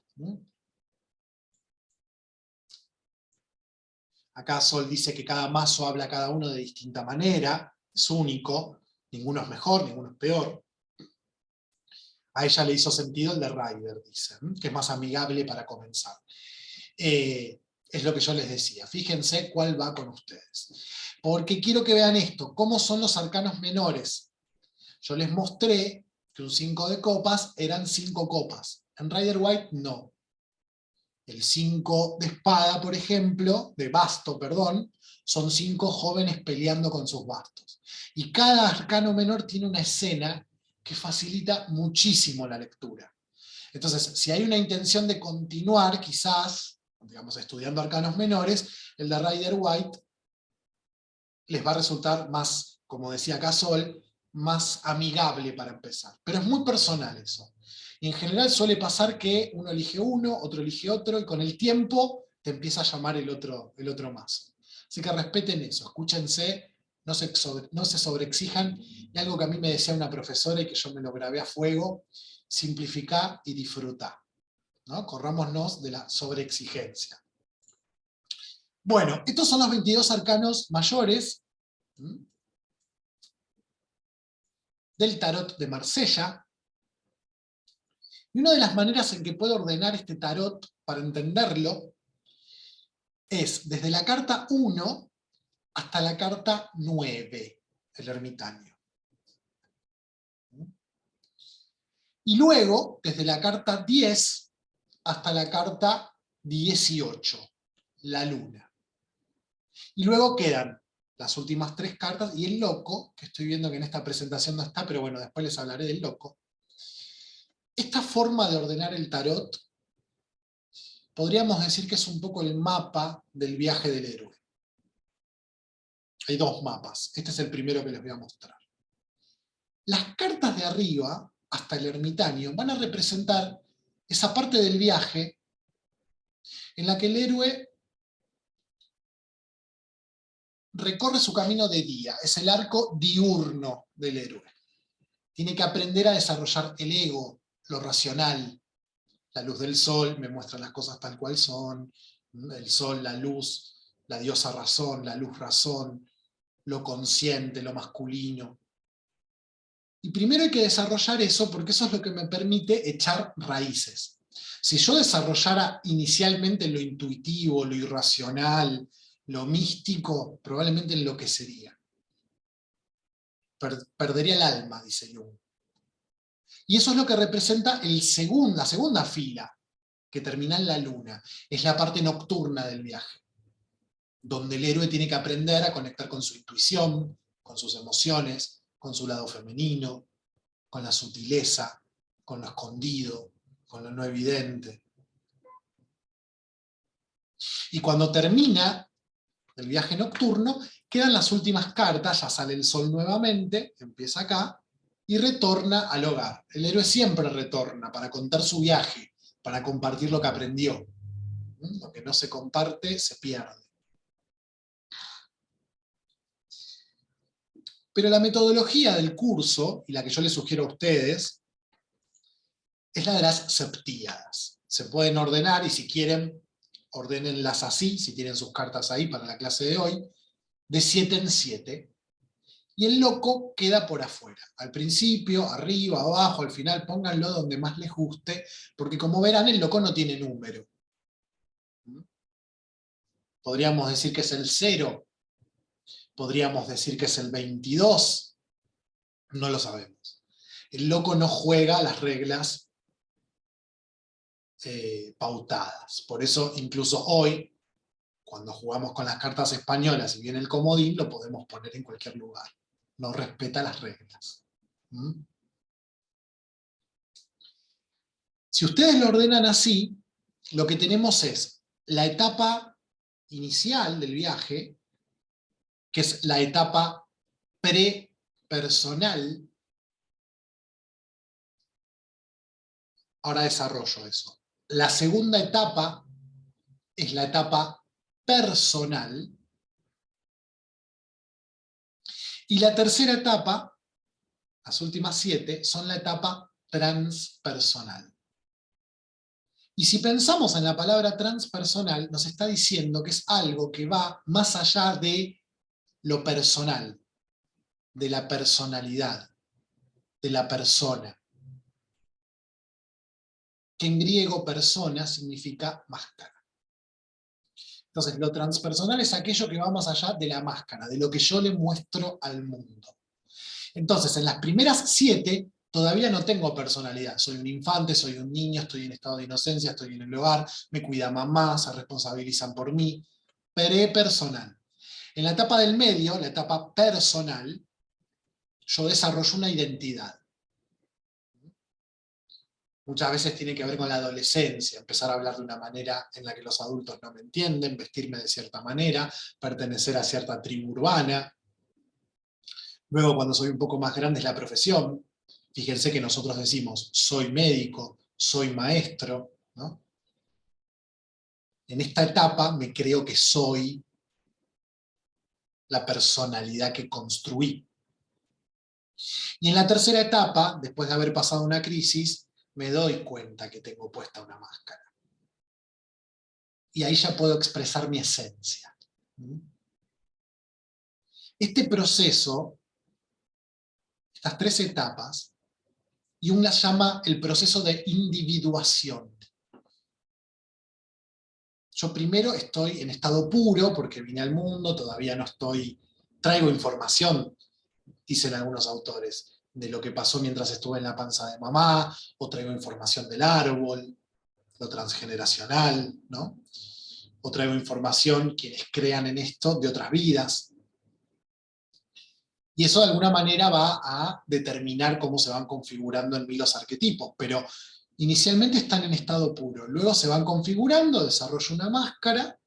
Acá Sol dice que cada mazo habla a cada uno de distinta manera, es único, ninguno es mejor, ninguno es peor. A ella le hizo sentido el de Ryder, dice, que es más amigable para comenzar. Es lo que yo les decía, fíjense cuál va con ustedes. Porque quiero que vean esto, cómo son los arcanos menores. Yo les mostré que un 5 de copas eran 5 copas. En Rider White no. El 5 de espada, por ejemplo, de basto, perdón, son 5 jóvenes peleando con sus bastos. Y cada arcano menor tiene una escena que facilita muchísimo la lectura. Entonces, si hay una intención de continuar, quizás, digamos, estudiando arcanos menores, el de Rider White les va a resultar más, como decía acá Sol, más amigable para empezar. Pero es muy personal eso. Y en general suele pasar que uno elige uno, otro elige otro, y con el tiempo te empieza a llamar el otro mazo. Así que respeten eso, escúchense, no se sobreexijan. Y algo que a mí me decía una profesora y que yo me lo grabé a fuego, simplificar y disfrutar, ¿no? Corrámonos de la sobreexigencia. Bueno, estos son los 22 arcanos mayores del tarot de Marsella. Y una de las maneras en que puedo ordenar este tarot para entenderlo es desde la carta 1 hasta la carta 9, el ermitaño. Y luego, desde la carta 10 hasta la carta 18, la luna. Y luego quedan las últimas 3 cartas y el loco, que estoy viendo que en esta presentación no está, pero bueno, después les hablaré del loco. Esta forma de ordenar el tarot, podríamos decir que es un poco el mapa del viaje del héroe. Hay 2 mapas, este es el primero que les voy a mostrar. Las cartas de arriba, hasta el ermitaño, van a representar esa parte del viaje en la que el héroe recorre su camino de día, es el arco diurno del héroe. Tiene que aprender a desarrollar el ego, lo racional. La luz del sol me muestra las cosas tal cual son, el sol, la luz, la diosa razón, la luz razón, lo consciente, lo masculino. Y primero hay que desarrollar eso porque eso es lo que me permite echar raíces. Si yo desarrollara inicialmente lo intuitivo, lo irracional, lo místico, probablemente enloquecería. Perdería el alma, dice Jung. Y eso es lo que representa la segunda fila, que termina en la luna. Es la parte nocturna del viaje, donde el héroe tiene que aprender a conectar con su intuición, con sus emociones, con su lado femenino, con la sutileza, con lo escondido, con lo no evidente. Y cuando termina el viaje nocturno, quedan las últimas cartas, ya sale el sol nuevamente, empieza acá, y retorna al hogar. El héroe siempre retorna para contar su viaje, para compartir lo que aprendió. Lo que no se comparte, se pierde. Pero la metodología del curso, y la que yo les sugiero a ustedes, es la de las septíadas. Se pueden ordenar, y si quieren, ordénenlas así, si tienen sus cartas ahí para la clase de hoy, de 7 en 7. Y el loco queda por afuera. Al principio, arriba, abajo, al final, pónganlo donde más les guste, porque como verán, el loco no tiene número. Podríamos decir que es el 0, podríamos decir que es el 22, no lo sabemos. El loco no juega las reglas pautadas. Por eso, incluso hoy, cuando jugamos con las cartas españolas y viene el comodín, lo podemos poner en cualquier lugar. No respeta las reglas. Si ustedes lo ordenan así, lo que tenemos es la etapa inicial del viaje, que es la etapa prepersonal. Ahora desarrollo eso. La segunda etapa es la etapa personal. Y la tercera etapa las últimas 7, son la etapa transpersonal. Y si pensamos en la palabra transpersonal, nos está diciendo que es algo que va más allá de lo personal, de la personalidad, de la persona. Que en griego persona significa máscara. Entonces, lo transpersonal es aquello que va más allá de la máscara, de lo que yo le muestro al mundo. Entonces, en las primeras 7, todavía no tengo personalidad. Soy un infante, soy un niño, estoy en estado de inocencia, estoy en el hogar, me cuida mamá, se responsabilizan por mí. Prepersonal. En la etapa del medio, la etapa personal, yo desarrollo una identidad. Muchas veces tiene que ver con la adolescencia, empezar a hablar de una manera en la que los adultos no me entienden, vestirme de cierta manera, pertenecer a cierta tribu urbana. Luego, cuando soy un poco más grande, es la profesión. Fíjense que nosotros decimos, soy médico, soy maestro, ¿no? En esta etapa me creo que soy la personalidad que construí. Y en la tercera etapa, después de haber pasado una crisis, me doy cuenta que tengo puesta una máscara. Y ahí ya puedo expresar mi esencia. Este proceso, estas 3 etapas, Jung las llama el proceso de individuación. Yo primero estoy en estado puro, porque vine al mundo, todavía no traigo información, dicen algunos autores, de lo que pasó mientras estuve en la panza de mamá, o traigo información del árbol, lo transgeneracional, ¿no? O traigo información, quienes crean en esto, de otras vidas. Y eso de alguna manera va a determinar cómo se van configurando en mí los arquetipos, pero inicialmente están en estado puro, luego se van configurando, desarrollo una máscara,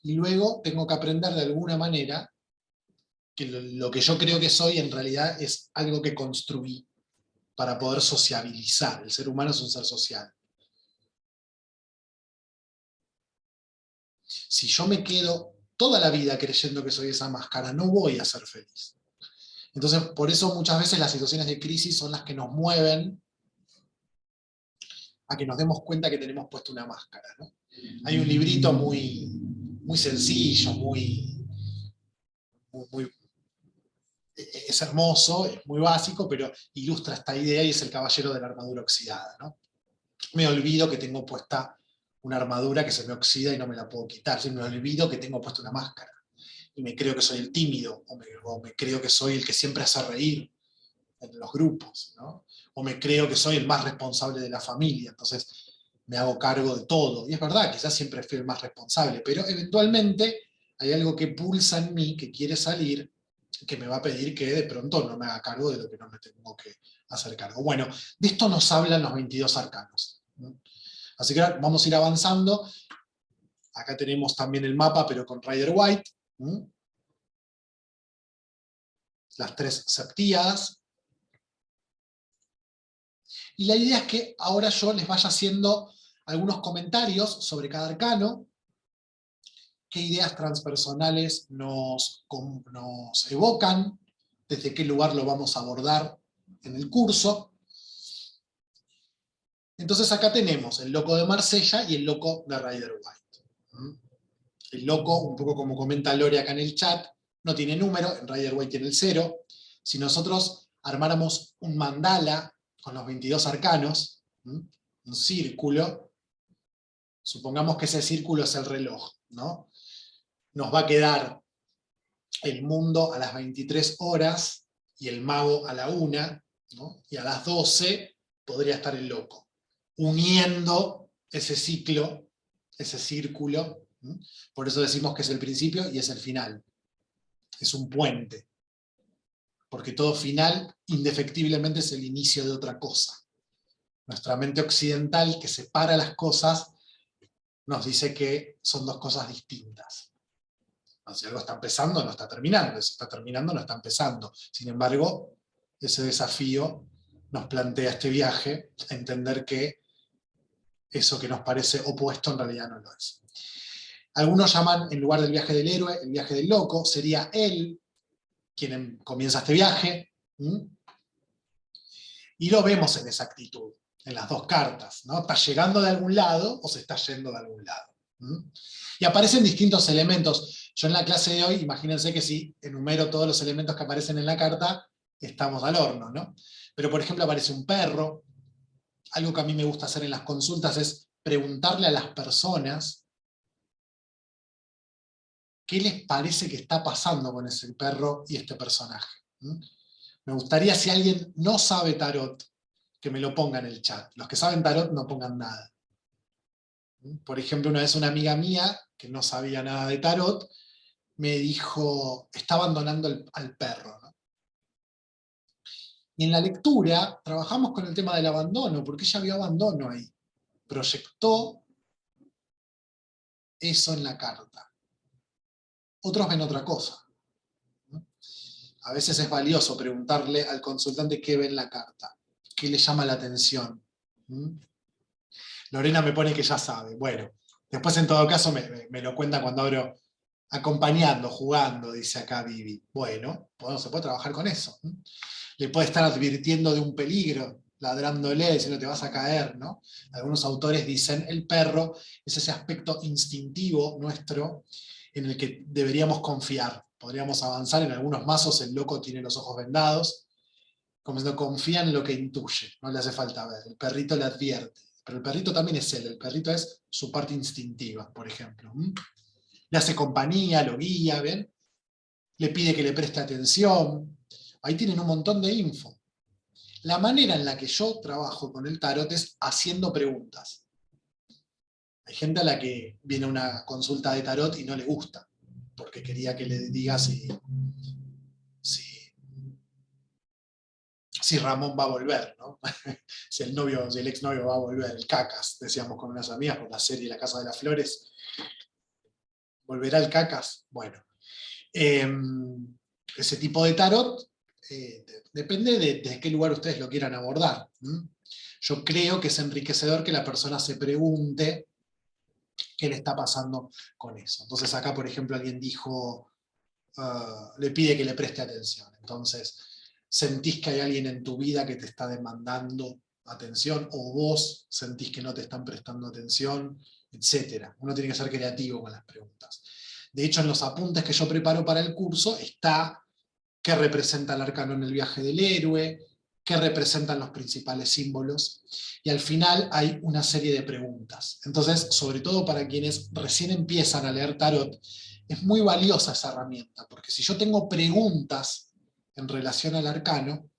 y luego tengo que aprender de alguna manera que lo que yo creo que soy en realidad es algo que construí para poder sociabilizar. El ser humano es un ser social. Si yo me quedo toda la vida creyendo que soy esa máscara, no voy a ser feliz. Entonces, por eso muchas veces las situaciones de crisis son las que nos mueven a que nos demos cuenta que tenemos puesto una máscara, ¿no? Hay un librito muy sencillo, muy, es hermoso, es muy básico, pero ilustra esta idea y es El caballero de la armadura oxidada, ¿no? Me olvido que tengo puesta una armadura que se me oxida y no me la puedo quitar. Me olvido que tengo puesta una máscara. Y me creo que soy el tímido, o me creo que soy el que siempre hace reír en los grupos, ¿no? O me creo que soy el más responsable de la familia, entonces me hago cargo de todo. Y es verdad, quizás siempre fui el más responsable, pero eventualmente hay algo que pulsa en mí, que quiere salir, que me va a pedir que de pronto no me haga cargo de lo que no me tengo que hacer cargo. Bueno, de esto nos hablan los 22 arcanos. Así que ahora vamos a ir avanzando. Acá tenemos también el mapa, pero con Rider White. Las 3 septíadas. Y la idea es que ahora yo les vaya haciendo algunos comentarios sobre cada arcano, qué ideas transpersonales nos evocan, desde qué lugar lo vamos a abordar en el curso. Entonces acá tenemos el loco de Marsella y el loco de Rider White. El loco, un poco como comenta Lore acá en el chat, no tiene número, en Rider White tiene el 0. Si nosotros armáramos un mandala con los 22 arcanos, un círculo, supongamos que ese círculo es el reloj, ¿no? Nos va a quedar el mundo a las 23 horas y el mago a la 1, ¿no? Y a las 12 podría estar el loco, uniendo ese ciclo, ese círculo. Por eso decimos que es el principio y es el final. Es un puente. Porque todo final, indefectiblemente, es el inicio de otra cosa. Nuestra mente occidental, que separa las cosas, nos dice que son 2 cosas distintas. Si algo está empezando, no está terminando. Si está terminando, no está empezando. Sin embargo, ese desafío nos plantea este viaje, a entender que eso que nos parece opuesto en realidad no lo es. Algunos llaman, en lugar del viaje del héroe, el viaje del loco. Sería él quien comienza este viaje. Y lo vemos en esa actitud, en las dos cartas, ¿no? Está llegando de algún lado o se está yendo de algún lado. Y aparecen distintos elementos. Yo en la clase de hoy, imagínense que si enumero todos los elementos que aparecen en la carta, estamos al horno, ¿no? Pero por ejemplo aparece un perro. Algo que a mí me gusta hacer en las consultas es preguntarle a las personas qué les parece que está pasando con ese perro y este personaje. Me gustaría, si alguien no sabe tarot, que me lo ponga en el chat. Los que saben tarot no pongan nada. Por ejemplo, una vez una amiga mía, que no sabía nada de tarot, me dijo, está abandonando al perro, ¿no? Y en la lectura trabajamos con el tema del abandono, porque ella vio abandono ahí. Proyectó eso en la carta. Otros ven otra cosa. A veces es valioso preguntarle al consultante qué ve en la carta, qué le llama la atención. Lorena me pone que ya sabe. Bueno, después en todo caso me lo cuenta cuando abro acompañando, jugando, dice acá Vivi. Bueno, se puede trabajar con eso. Le puede estar advirtiendo de un peligro, ladrándole, diciendo te vas a caer, ¿no? Algunos autores dicen, el perro es ese aspecto instintivo nuestro en el que deberíamos confiar. Podríamos avanzar en algunos mazos, el loco tiene los ojos vendados, como no confía en lo que intuye, no le hace falta ver, el perrito le advierte. Pero el perrito también es él, el perrito es su parte instintiva, por ejemplo. Le hace compañía, lo guía, ¿ven? Le pide que le preste atención. Ahí tienen un montón de info. La manera en la que yo trabajo con el tarot es haciendo preguntas. Hay gente a la que viene una consulta de tarot y no le gusta, porque quería que le diga si Ramón va a volver, ¿no? si el exnovio va a volver, el Cacas, decíamos con unas amigas por la serie La Casa de las Flores. ¿Volverá el Cacas? Bueno. Ese tipo de tarot depende de qué lugar ustedes lo quieran abordar. Yo creo que es enriquecedor que la persona se pregunte qué le está pasando con eso. Entonces acá, por ejemplo, alguien dijo, le pide que le preste atención. Entonces, sentís que hay alguien en tu vida que te está demandando atención, o vos sentís que no te están prestando atención, etc. Uno tiene que ser creativo con las preguntas. De hecho, en los apuntes que yo preparo para el curso está qué representa el arcano en el viaje del héroe, qué representan los principales símbolos, y al final hay una serie de preguntas. Entonces, sobre todo para quienes recién empiezan a leer tarot, es muy valiosa esa herramienta, porque si yo tengo preguntas en relación al arcano,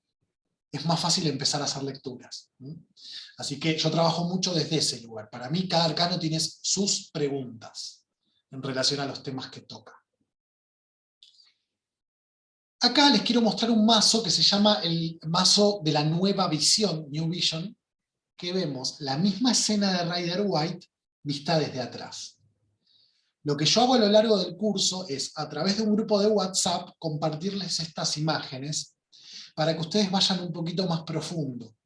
es más fácil empezar a hacer lecturas. Así que yo trabajo mucho desde ese lugar. Para mí cada arcano tiene sus preguntas en relación a los temas que toca. Acá les quiero mostrar un mazo que se llama el mazo de la nueva visión, New Vision, que vemos la misma escena de Rider White vista desde atrás. Lo que yo hago a lo largo del curso es, a través de un grupo de WhatsApp, compartirles estas imágenes para que ustedes vayan un poquito más profundo.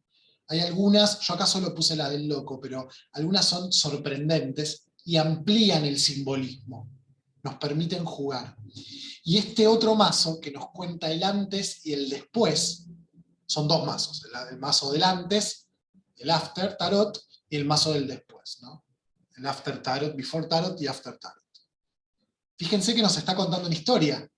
Hay algunas, yo acá solo puse la del loco, pero algunas son sorprendentes y amplían el simbolismo, nos permiten jugar. Y este otro mazo que nos cuenta el antes y el después, son dos mazos, el mazo del antes, el after tarot, y el mazo del después, ¿no? El after tarot, before tarot y after tarot. Fíjense que nos está contando una historia.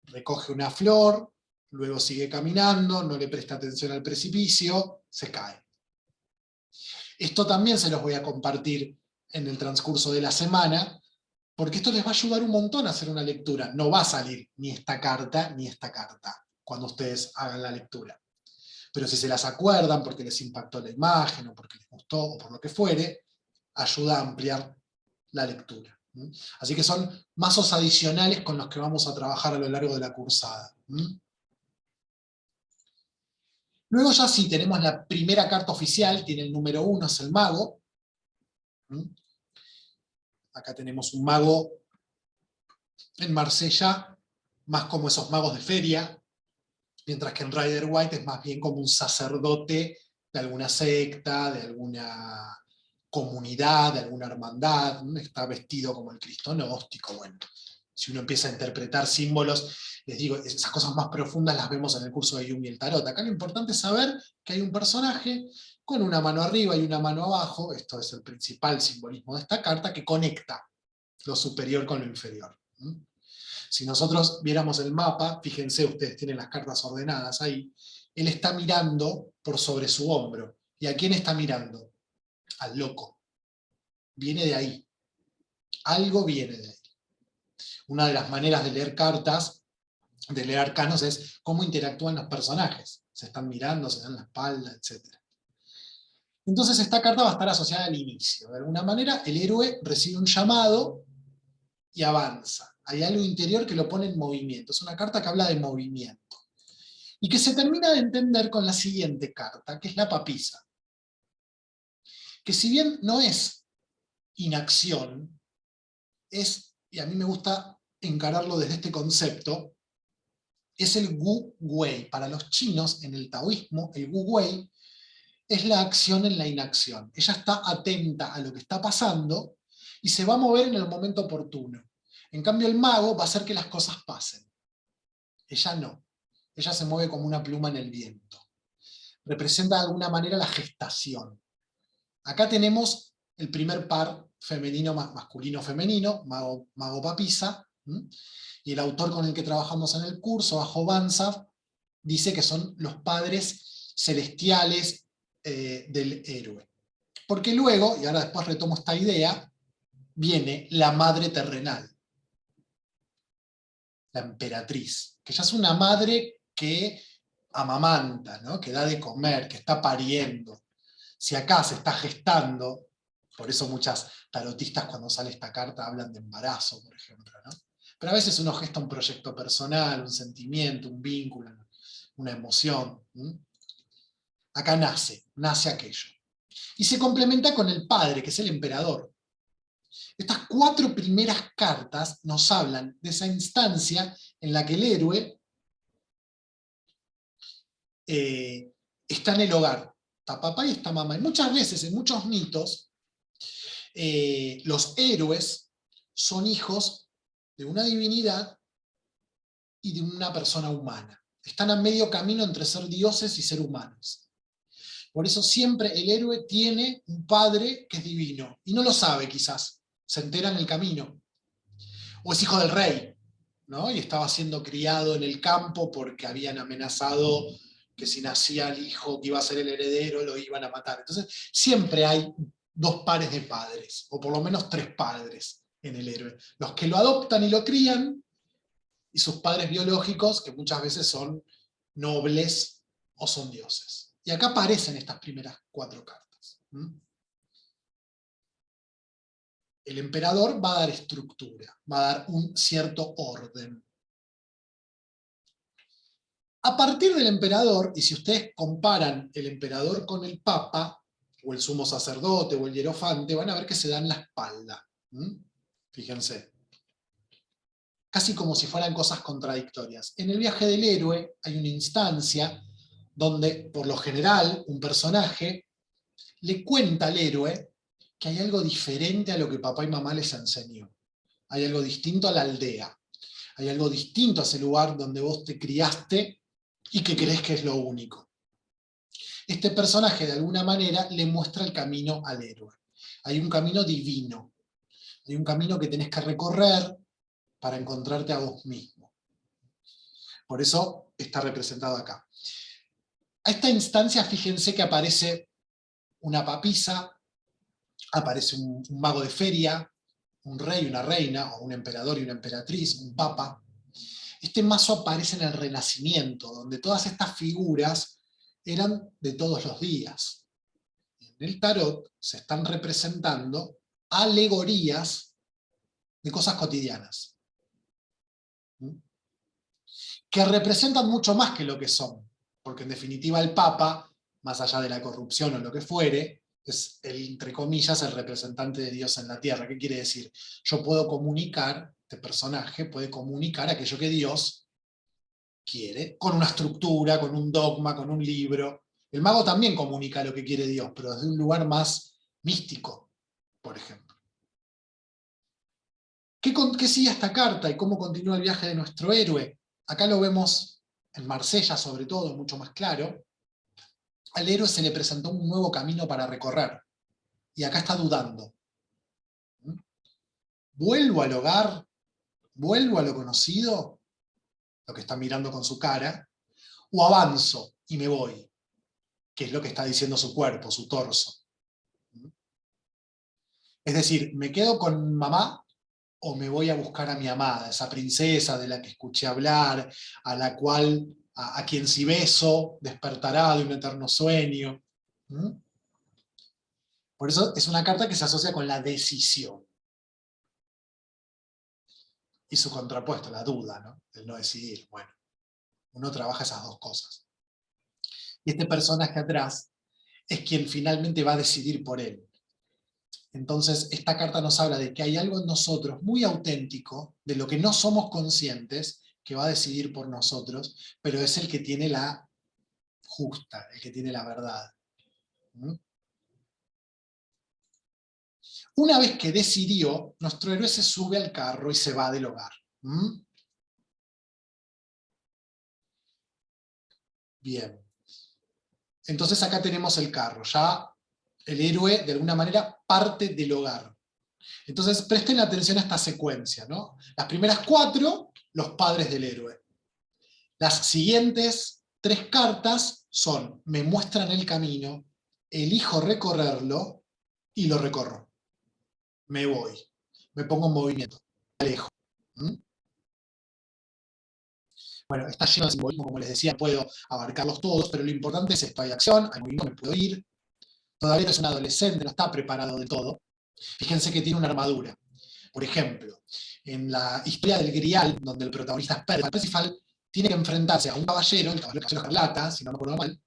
Recoge una flor, luego sigue caminando, no le presta atención al precipicio, se cae. Esto también se los voy a compartir en el transcurso de la semana, porque esto les va a ayudar un montón a hacer una lectura. No va a salir ni esta carta cuando ustedes hagan la lectura. Pero si se las acuerdan porque les impactó la imagen, o porque les gustó, o por lo que fuere, ayuda a ampliar la lectura. Así que son mazos adicionales con los que vamos a trabajar a lo largo de la cursada. Luego ya sí tenemos la primera carta oficial, tiene el número 1, es el mago. Acá tenemos un mago en Marsella, más como esos magos de feria, mientras que en Rider White es más bien como un sacerdote de alguna secta, de alguna comunidad, de alguna hermandad, está vestido como el Cristo gnóstico, bueno, si uno empieza a interpretar símbolos, les digo, esas cosas más profundas las vemos en el curso de Jung y el tarot. Acá lo importante es saber que hay un personaje con una mano arriba y una mano abajo, esto es el principal simbolismo de esta carta, que conecta lo superior con lo inferior. Si nosotros viéramos el mapa, fíjense, ustedes tienen las cartas ordenadas ahí, él está mirando por sobre su hombro. ¿Y a quién está mirando? Al loco. Viene de ahí. Algo viene de ahí. Una de las maneras de leer cartas, de leer arcanos, es cómo interactúan los personajes. Se están mirando, se dan la espalda, etc. Entonces esta carta va a estar asociada al inicio. De alguna manera, el héroe recibe un llamado y avanza. Hay algo interior que lo pone en movimiento. Es una carta que habla de movimiento. Y que se termina de entender con la siguiente carta, que es la papisa. Que si bien no es inacción, es, y a mí me gusta encararlo desde este concepto, es el Wu Wei. Para los chinos, en el taoísmo, el Wu Wei es la acción en la inacción. Ella está atenta a lo que está pasando y se va a mover en el momento oportuno. En cambio, el mago va a hacer que las cosas pasen. Ella no. Ella se mueve como una pluma en el viento. Representa de alguna manera la gestación. Acá tenemos el primer par femenino, masculino-femenino, mago papisa, y el autor con el que trabajamos en el curso, Ajo Banzaf, dice que son los padres celestiales del héroe. Porque luego, y ahora después retomo esta idea, viene la madre terrenal, la emperatriz, que ya es una madre que amamanta, ¿no? Que da de comer, que está pariendo. Si acá se está gestando, por eso muchas tarotistas cuando sale esta carta hablan de embarazo, por ejemplo, ¿no? Pero a veces uno gesta un proyecto personal, un sentimiento, un vínculo, una emoción. Acá nace aquello. Y se complementa con el padre, que es el emperador. Estas 4 primeras cartas nos hablan de esa instancia en la que el héroe está en el hogar. Está papá y está mamá. Y muchas veces, en muchos mitos, los héroes son hijos de una divinidad y de una persona humana. Están a medio camino entre ser dioses y ser humanos. Por eso siempre el héroe tiene un padre que es divino, y no lo sabe quizás, se entera en el camino. O es hijo del rey, ¿no? Y estaba siendo criado en el campo porque habían amenazado que si nacía el hijo que iba a ser el heredero lo iban a matar. Entonces siempre hay 2 pares de padres, o por lo menos 3 padres en el héroe. Los que lo adoptan y lo crían, y sus padres biológicos, que muchas veces son nobles o son dioses. Y acá aparecen estas primeras 4 cartas. El emperador va a dar estructura, va a dar un cierto orden. A partir del emperador, y si ustedes comparan el emperador con el papa, o el sumo sacerdote, o el hierofante, van a ver que se dan la espalda. Fíjense. Casi como si fueran cosas contradictorias. En el viaje del héroe hay una instancia donde, por lo general, un personaje le cuenta al héroe que hay algo diferente a lo que papá y mamá les enseñó. Hay algo distinto a la aldea. Hay algo distinto a ese lugar donde vos te criaste y que crees que es lo único. Este personaje, de alguna manera, le muestra el camino al héroe. Hay un camino divino. Hay un camino que tenés que recorrer para encontrarte a vos mismo. Por eso está representado acá. A esta instancia, fíjense que aparece una papisa, aparece un mago de feria, un rey, una reina, o un emperador y una emperatriz, un papa. Este mazo aparece en el Renacimiento, donde todas estas figuras eran de todos los días. En el tarot se están representando alegorías de cosas cotidianas, que representan mucho más que lo que son, porque en definitiva el Papa, más allá de la corrupción o lo que fuere, es, entre comillas, el representante de Dios en la tierra. ¿Qué quiere decir? Yo puedo comunicar, este personaje puede comunicar aquello que Dios quiere, con una estructura, con un dogma, con un libro. El mago también comunica lo que quiere Dios, pero desde un lugar más místico, por ejemplo. ¿Qué sigue esta carta y cómo continúa el viaje de nuestro héroe? Acá lo vemos en Marsella, sobre todo, mucho más claro. Al héroe se le presentó un nuevo camino para recorrer. Y acá está dudando. ¿Vuelvo al hogar? ¿Vuelvo a lo conocido? Lo que está mirando con su cara. ¿O avanzo y me voy? Que es lo que está diciendo su cuerpo, su torso. Es decir, ¿me quedo con mamá o me voy a buscar a mi amada, esa princesa de la que escuché hablar, a la cual, a quien si beso, despertará de un eterno sueño? ¿Mm? Por eso es una carta que se asocia con la decisión. Y su contrapuesto, la duda, ¿no? El no decidir. Bueno, uno trabaja esas dos cosas. Y este personaje atrás es quien finalmente va a decidir por él. Entonces, esta carta nos habla de que hay algo en nosotros muy auténtico, de lo que no somos conscientes, que va a decidir por nosotros, pero es el que tiene la justa, el que tiene la verdad. ¿Mm? Una vez que decidió, nuestro héroe se sube al carro y se va del hogar. ¿Mm? Bien. Entonces acá tenemos el carro, ya el héroe de alguna manera parte del hogar. Entonces presten atención a esta secuencia, ¿no? Las primeras 4, los padres del héroe. Las siguientes 3 cartas son, me muestran el camino, elijo recorrerlo y lo recorro. Me voy, me pongo en movimiento, me alejo. ¿Mm? Bueno, está lleno de simbolismo, como les decía, puedo abarcarlos todos, pero lo importante es esto, hay acción, hay movimiento, me puedo ir. Todavía no es un adolescente, no está preparado del todo. Fíjense que tiene una armadura. Por ejemplo, en la historia del Grial, donde el protagonista es Percival, Percival tiene que enfrentarse a un caballero, el caballero Escarlata, si no me acuerdo mal,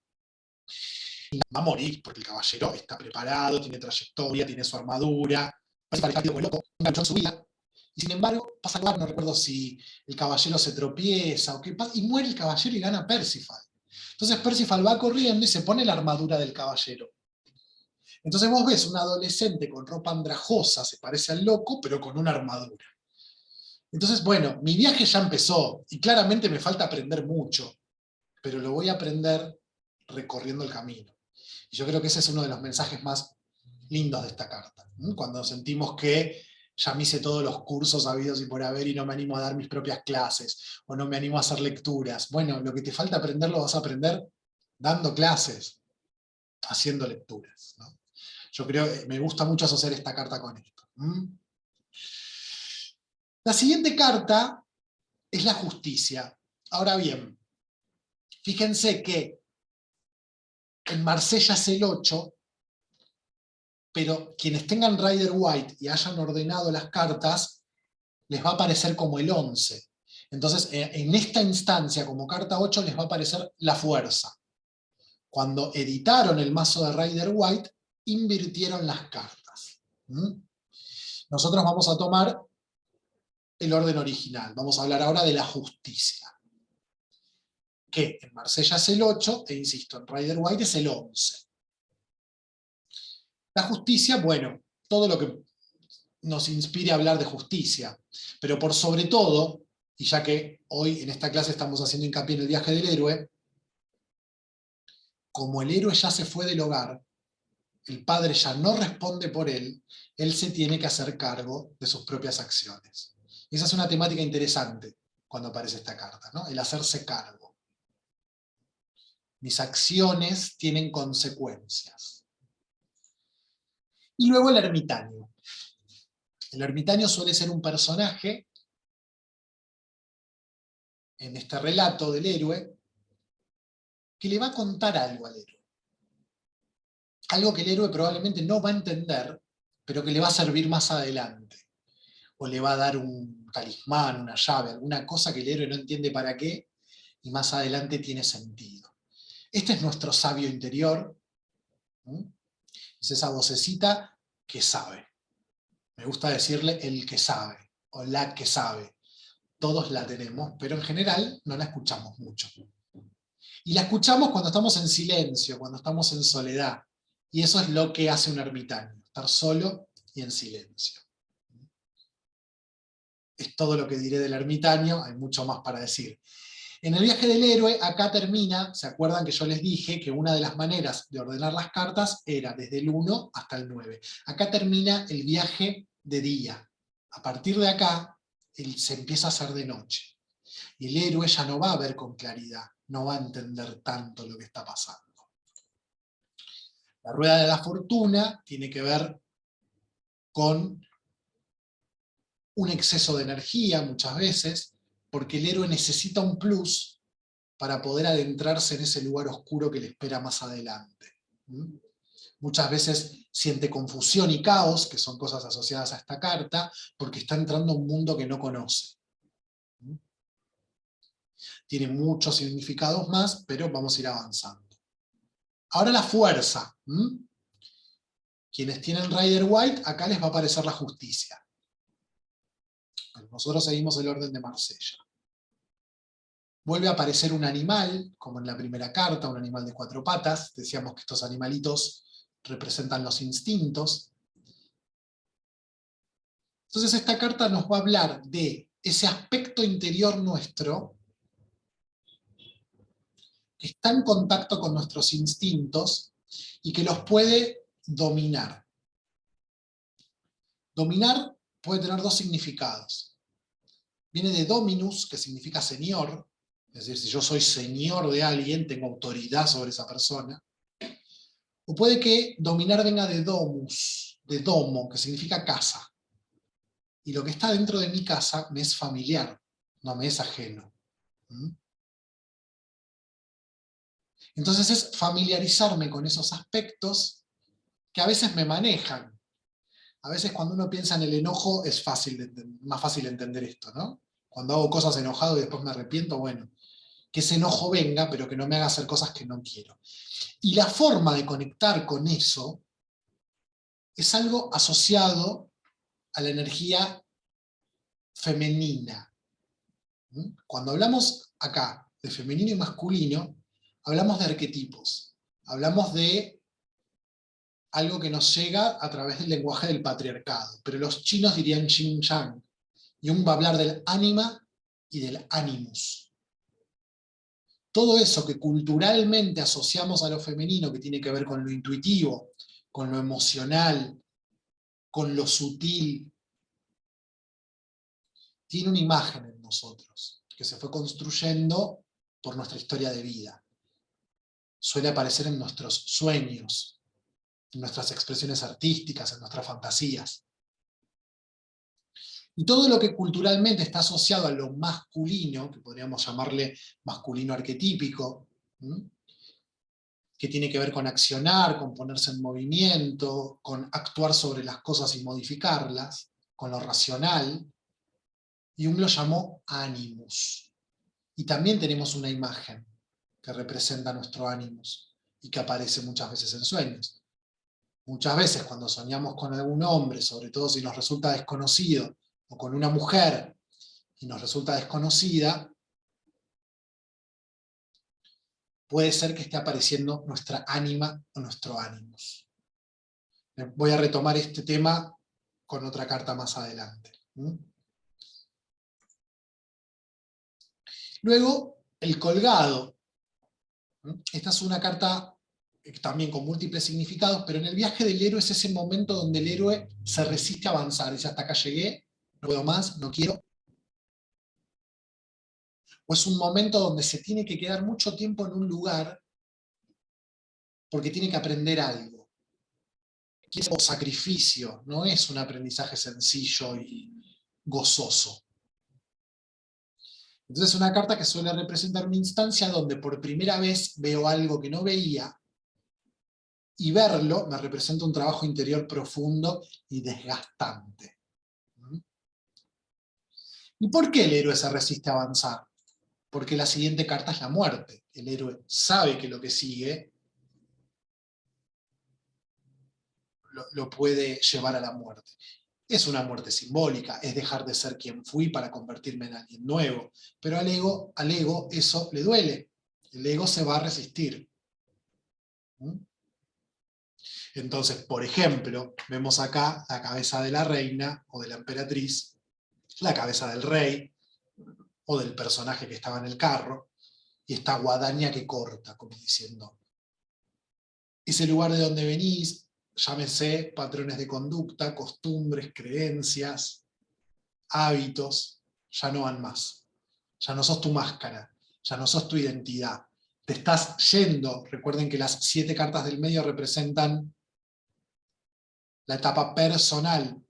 y va a morir, porque el caballero está preparado, tiene trayectoria, tiene su armadura, Percival está como loco, nunca luchó en su vida, y sin embargo, pasa algo, no recuerdo si el caballero se tropieza o qué pasa, y muere el caballero y gana Percival. Entonces Percival va corriendo y se pone la armadura del caballero. Entonces vos ves un adolescente con ropa andrajosa, se parece al loco, pero con una armadura. Entonces, bueno, mi viaje ya empezó y claramente me falta aprender mucho, pero lo voy a aprender recorriendo el camino. Y yo creo que ese es uno de los mensajes más lindos de esta carta. Cuando sentimos que ya me hice todos los cursos habidos y por haber y no me animo a dar mis propias clases, o no me animo a hacer lecturas. Bueno, lo que te falta aprender lo vas a aprender dando clases, haciendo lecturas, ¿no? Yo creo que me gusta mucho asociar esta carta con esto. La siguiente carta es la justicia. Ahora bien, fíjense que en Marsella es el 8, pero quienes tengan Rider White y hayan ordenado las cartas, les va a aparecer como el 11. Entonces, en esta instancia, como carta 8, les va a aparecer la fuerza. Cuando editaron el mazo de Rider White, invirtieron las cartas. Nosotros vamos a tomar el orden original. Vamos a hablar ahora de la justicia. Que en Marsella es el 8, e insisto, en Rider White es el 11. La justicia, bueno, todo lo que nos inspire a hablar de justicia, pero por sobre todo, y ya que hoy en esta clase estamos haciendo hincapié en el viaje del héroe, como el héroe ya se fue del hogar, el padre ya no responde por él se tiene que hacer cargo de sus propias acciones. Y esa es una temática interesante cuando aparece esta carta, ¿no? El hacerse cargo. Mis acciones tienen consecuencias. Y luego el ermitaño. El ermitaño suele ser un personaje en este relato del héroe que le va a contar algo al héroe. Algo que el héroe probablemente no va a entender, pero que le va a servir más adelante. O le va a dar un talismán, una llave, alguna cosa que el héroe no entiende para qué, y más adelante tiene sentido. Este es nuestro sabio interior. Es esa vocecita que sabe. Me gusta decirle el que sabe, o la que sabe. Todos la tenemos, pero en general no la escuchamos mucho. Y la escuchamos cuando estamos en silencio, cuando estamos en soledad. Y eso es lo que hace un ermitaño, estar solo y en silencio. es todo lo que diré del ermitaño, hay mucho más para decir. En el viaje del héroe, acá termina, ¿se acuerdan que yo les dije que una de las maneras de ordenar las cartas era desde el 1 hasta el 9? Acá termina el viaje de día. A partir de acá, se empieza a hacer de noche. Y el héroe ya no va a ver con claridad, no va a entender tanto lo que está pasando. La rueda de la fortuna tiene que ver con un exceso de energía muchas veces, porque el héroe necesita un plus para poder adentrarse en ese lugar oscuro que le espera más adelante. Muchas veces siente confusión y caos, que son cosas asociadas a esta carta, porque está entrando a un mundo que no conoce. Tiene muchos significados más, pero vamos a ir avanzando. Ahora la fuerza. Quienes tienen Rider White, acá les va a aparecer la justicia. Nosotros seguimos el orden de Marsella. Vuelve a aparecer un animal, como en la primera carta, un animal de 4 patas. Decíamos que estos animalitos representan los instintos. Entonces esta carta nos va a hablar de ese aspecto interior nuestro que está en contacto con nuestros instintos y que los puede dominar. Dominar puede tener 2 significados. Viene de dominus, que significa señor, es decir, si yo soy señor de alguien, tengo autoridad sobre esa persona. O puede que dominar venga de domus, de domo, que significa casa. Y lo que está dentro de mi casa me es familiar, no me es ajeno. Entonces es familiarizarme con esos aspectos que a veces me manejan. A veces cuando uno piensa en el enojo es más fácil entender esto, ¿no? Cuando hago cosas enojado y después me arrepiento, bueno, que ese enojo venga, pero que no me haga hacer cosas que no quiero. Y la forma de conectar con eso es algo asociado a la energía femenina. Cuando hablamos acá de femenino y masculino, hablamos de arquetipos, hablamos de algo que nos llega a través del lenguaje del patriarcado, pero los chinos dirían yin-yang, y Jung va a hablar del ánima y del animus. Todo eso que culturalmente asociamos a lo femenino, que tiene que ver con lo intuitivo, con lo emocional, con lo sutil, tiene una imagen en nosotros, que se fue construyendo por nuestra historia de vida. Suele aparecer en nuestros sueños, en nuestras expresiones artísticas, en nuestras fantasías. Y todo lo que culturalmente está asociado a lo masculino, que podríamos llamarle masculino arquetípico, que tiene que ver con accionar, con ponerse en movimiento, con actuar sobre las cosas y modificarlas, con lo racional, Jung lo llamó animus. Y también tenemos una imagen que representa nuestro animus y que aparece muchas veces en sueños. Muchas veces cuando soñamos con algún hombre, sobre todo si nos resulta desconocido, o con una mujer y nos resulta desconocida, puede ser que esté apareciendo nuestra ánima o nuestro animus. Voy a retomar este tema con otra carta más adelante. Luego, el colgado. Esta es una carta también con múltiples significados, pero en el viaje del héroe es ese momento donde el héroe se resiste a avanzar. Dice, hasta acá llegué, no puedo más, no quiero. O es un momento donde se tiene que quedar mucho tiempo en un lugar porque tiene que aprender algo. Es un sacrificio, no es un aprendizaje sencillo y gozoso. Entonces es una carta que suele representar una instancia donde por primera vez veo algo que no veía, y verlo me representa un trabajo interior profundo y desgastante. ¿Y por qué el héroe se resiste a avanzar? Porque la siguiente carta es la muerte. El héroe sabe que lo que sigue lo puede llevar a la muerte. Es una muerte simbólica, es dejar de ser quien fui para convertirme en alguien nuevo. Pero al ego eso le duele. El ego se va a resistir. Entonces, por ejemplo, vemos acá la cabeza de la reina o de la emperatriz, la cabeza del rey, o del personaje que estaba en el carro, y esta guadaña que corta, como diciendo, ese lugar de donde venís, llámese patrones de conducta, costumbres, creencias, hábitos, ya no van más. Ya no sos tu máscara, ya no sos tu identidad. Te estás yendo. Recuerden que las 7 cartas del medio representan la etapa personal,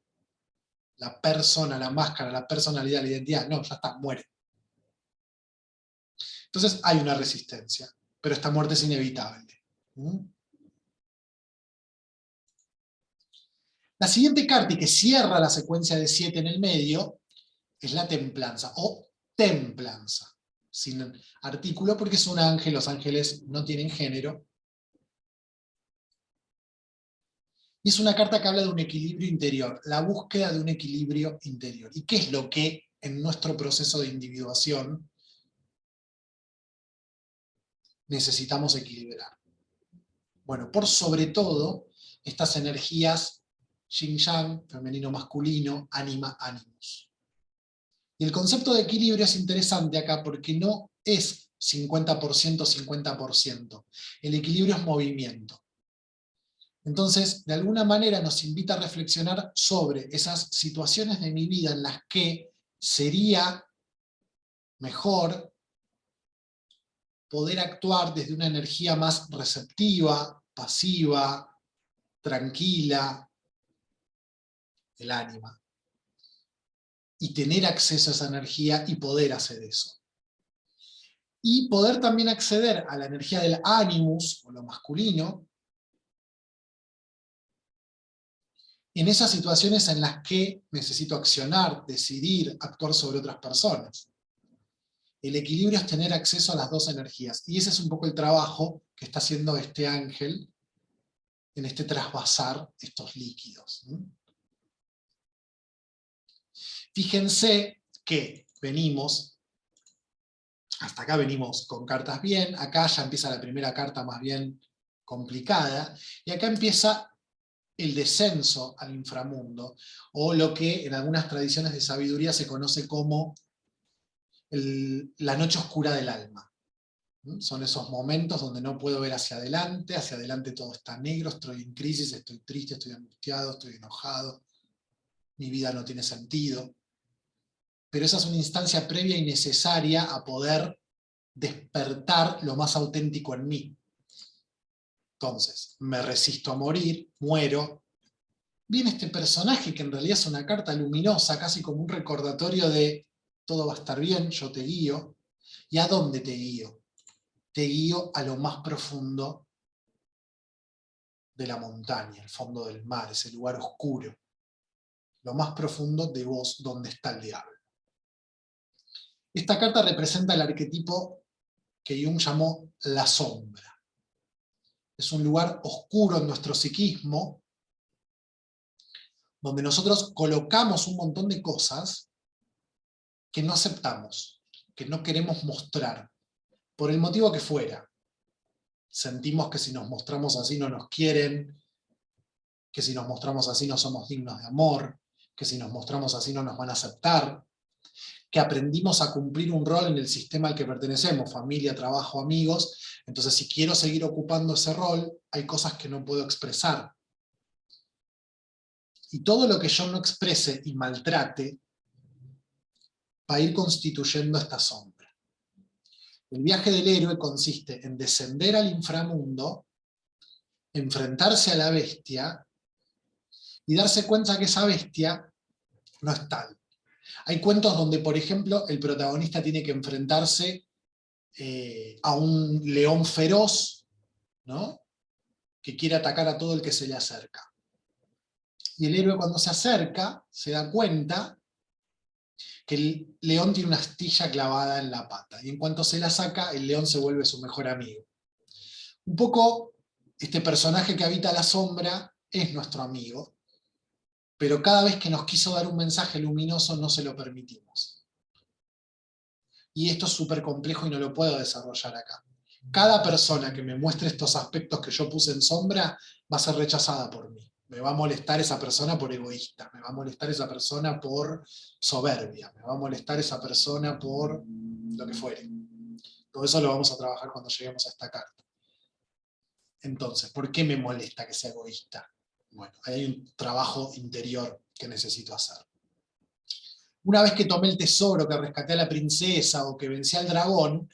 la persona, la máscara, la personalidad, la identidad. No, ya está, muere. Entonces hay una resistencia, pero esta muerte es inevitable. La siguiente carta, y que cierra la secuencia de 7 en el medio, es la templanza, o templanza, sin artículo, porque es un ángel, los ángeles no tienen género. Y es una carta que habla de un equilibrio interior, la búsqueda de un equilibrio interior. ¿Y qué es lo que en nuestro proceso de individuación necesitamos equilibrar? Bueno, por sobre todo, estas energías yin-yang, femenino-masculino, ánima-animus. Y el concepto de equilibrio es interesante acá porque no es 50%, 50%. El equilibrio es movimiento. Entonces, de alguna manera nos invita a reflexionar sobre esas situaciones de mi vida en las que sería mejor poder actuar desde una energía más receptiva, pasiva, tranquila, el ánima. Y tener acceso a esa energía y poder hacer eso. Y poder también acceder a la energía del animus, o lo masculino, en esas situaciones en las que necesito accionar, decidir, actuar sobre otras personas. El equilibrio es tener acceso a las dos energías. Y ese es un poco el trabajo que está haciendo este ángel en este trasvasar estos líquidos. Fíjense que venimos, hasta acá venimos con cartas bien, acá ya empieza la primera carta más bien complicada, y acá empieza el descenso al inframundo, o lo que en algunas tradiciones de sabiduría se conoce como la noche oscura del alma. Son esos momentos donde no puedo ver hacia adelante todo está negro, estoy en crisis, estoy triste, estoy angustiado, estoy enojado, mi vida no tiene sentido. Pero esa es una instancia previa y necesaria a poder despertar lo más auténtico en mí. Entonces, me resisto a morir, muero. Viene este personaje que en realidad es una carta luminosa, casi como un recordatorio de todo va a estar bien, yo te guío. ¿Y a dónde te guío? Te guío a lo más profundo de la montaña, el fondo del mar, ese lugar oscuro. Lo más profundo de vos, donde está el diablo. Esta carta representa el arquetipo que Jung llamó la sombra. Es un lugar oscuro en nuestro psiquismo, donde nosotros colocamos un montón de cosas que no aceptamos, que no queremos mostrar, por el motivo que fuera. Sentimos que si nos mostramos así no nos quieren, que si nos mostramos así no somos dignos de amor, que si nos mostramos así no nos van a aceptar, que aprendimos a cumplir un rol en el sistema al que pertenecemos, familia, trabajo, amigos. Entonces, si quiero seguir ocupando ese rol, hay cosas que no puedo expresar. Y todo lo que yo no exprese y maltrate va a ir constituyendo esta sombra. El viaje del héroe consiste en descender al inframundo, enfrentarse a la bestia y darse cuenta que esa bestia no es tal. Hay cuentos donde, por ejemplo, el protagonista tiene que enfrentarse a un león feroz, ¿no?, que quiere atacar a todo el que se le acerca. Y el héroe, cuando se acerca, se da cuenta que el león tiene una astilla clavada en la pata, y en cuanto se la saca, el león se vuelve su mejor amigo. Un poco, este personaje que habita la sombra es nuestro amigo, pero cada vez que nos quiso dar un mensaje luminoso no se lo permitimos. Y esto es súper complejo y no lo puedo desarrollar acá. Cada persona que me muestre estos aspectos que yo puse en sombra va a ser rechazada por mí. Me va a molestar esa persona por egoísta, me va a molestar esa persona por soberbia, me va a molestar esa persona por lo que fuere. Todo eso lo vamos a trabajar cuando lleguemos a esta carta. Entonces, ¿por qué me molesta que sea egoísta? Bueno, hay un trabajo interior que necesito hacer. Una vez que tomé el tesoro, que rescaté a la princesa o que vencí al dragón,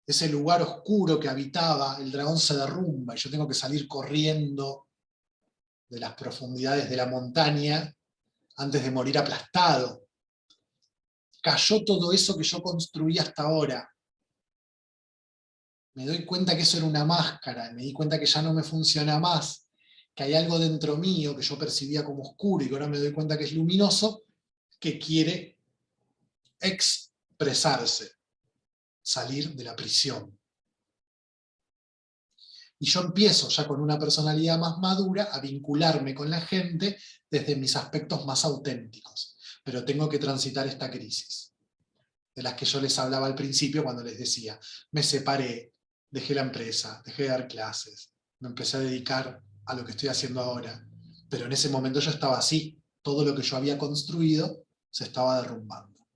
ese lugar oscuro que habitaba, el dragón se derrumba y yo tengo que salir corriendo de las profundidades de la montaña antes de morir aplastado. Cayó todo eso que yo construí hasta ahora. Me doy cuenta que eso era una máscara, me di cuenta que ya no me funciona más, que hay algo dentro mío que yo percibía como oscuro y que ahora me doy cuenta que es luminoso, que quiere expresarse, salir de la prisión. Y yo empiezo ya con una personalidad más madura a vincularme con la gente desde mis aspectos más auténticos. Pero tengo que transitar esta crisis, de las que yo les hablaba al principio cuando les decía, me separé, dejé la empresa, dejé de dar clases, me empecé a dedicar a lo que estoy haciendo ahora. Pero en ese momento yo estaba así, todo lo que yo había construido se estaba derrumbando.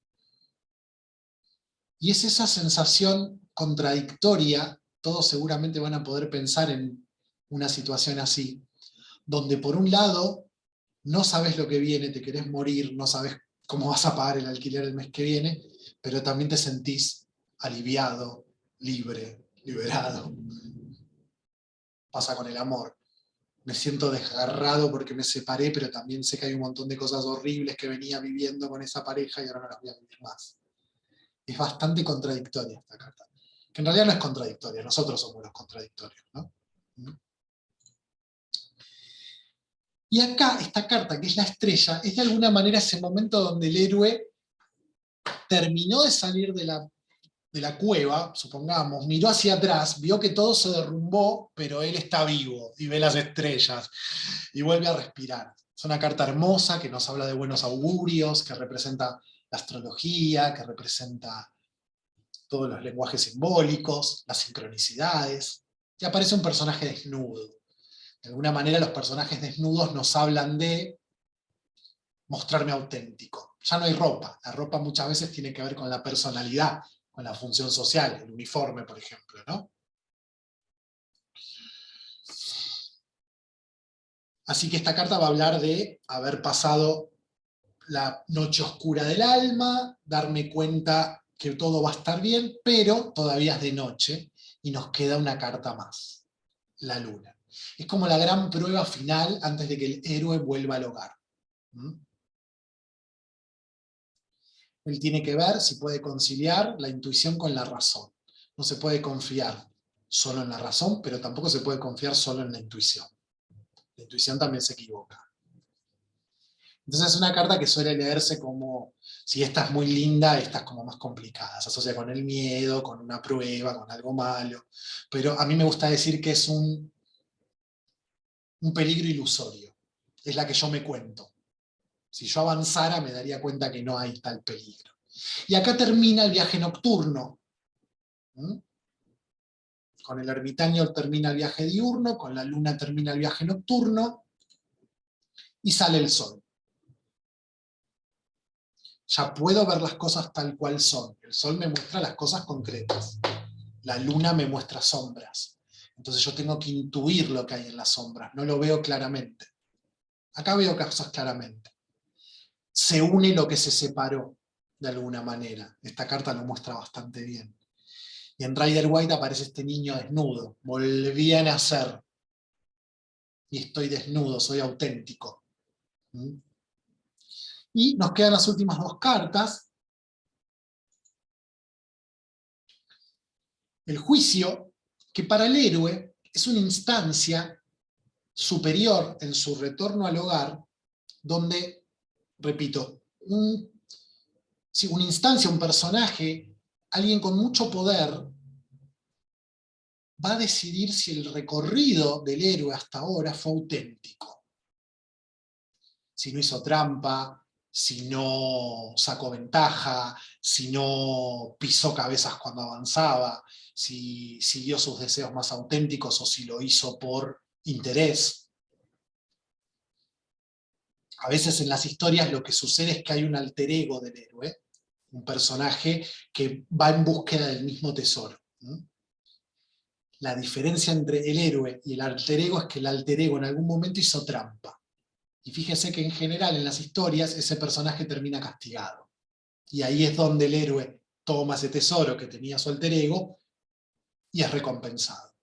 Y es esa sensación contradictoria, todos seguramente van a poder pensar en una situación así, donde por un lado no sabes lo que viene, te querés morir, no sabes cómo vas a pagar el alquiler el mes que viene, pero también te sentís aliviado, libre, liberado. Pasa con el amor. Me siento desgarrado porque me separé, pero también sé que hay un montón de cosas horribles que venía viviendo con esa pareja y ahora no las voy a vivir más. Es bastante contradictoria esta carta. Que en realidad no es contradictoria, nosotros somos los contradictorios, ¿no? Y acá, esta carta, que es la estrella, es de alguna manera ese momento donde el héroe terminó de salir de la cueva, supongamos, miró hacia atrás, vio que todo se derrumbó, pero él está vivo y ve las estrellas y vuelve a respirar. Es una carta hermosa que nos habla de buenos augurios, que representa la astrología, que representa todos los lenguajes simbólicos, las sincronicidades, y aparece un personaje desnudo. De alguna manera los personajes desnudos nos hablan de mostrarme auténtico. Ya no hay ropa, la ropa muchas veces tiene que ver con la personalidad, con la función social, el uniforme, por ejemplo, ¿no? Así que esta carta va a hablar de haber pasado la noche oscura del alma, darme cuenta que todo va a estar bien, pero todavía es de noche y nos queda una carta más, la luna. Es como la gran prueba final antes de que el héroe vuelva al hogar. Él tiene que ver si puede conciliar la intuición con la razón. No se puede confiar solo en la razón, pero tampoco se puede confiar solo en la intuición. La intuición también se equivoca. Entonces es una carta que suele leerse como, si esta es muy linda, esta es como más complicada. Se asocia con el miedo, con una prueba, con algo malo. Pero a mí me gusta decir que es un peligro ilusorio. Es la que yo me cuento. Si yo avanzara me daría cuenta que no hay tal peligro. Y acá termina el viaje nocturno. Con el ermitaño termina el viaje diurno, con la luna termina el viaje nocturno, y sale el sol. Ya puedo ver las cosas tal cual son. El sol me muestra las cosas concretas. La luna me muestra sombras. Entonces yo tengo que intuir lo que hay en las sombras. No lo veo claramente. Acá veo cosas claramente. Se une lo que se separó, de alguna manera. Esta carta lo muestra bastante bien. Y en Rider White aparece este niño desnudo. Volví a nacer. Y estoy desnudo, soy auténtico. Y nos quedan las últimas dos cartas. El juicio, que para el héroe es una instancia superior en su retorno al hogar, donde, repito, una instancia, un personaje, alguien con mucho poder, va a decidir si el recorrido del héroe hasta ahora fue auténtico. Si no hizo trampa, si no sacó ventaja, si no pisó cabezas cuando avanzaba, si siguió sus deseos más auténticos o si lo hizo por interés. A veces en las historias lo que sucede es que hay un alter ego del héroe, un personaje que va en búsqueda del mismo tesoro. La diferencia entre el héroe y el alter ego es que el alter ego en algún momento hizo trampa. Y fíjese que en general en las historias ese personaje termina castigado. Y ahí es donde el héroe toma ese tesoro que tenía su alter ego y es recompensado.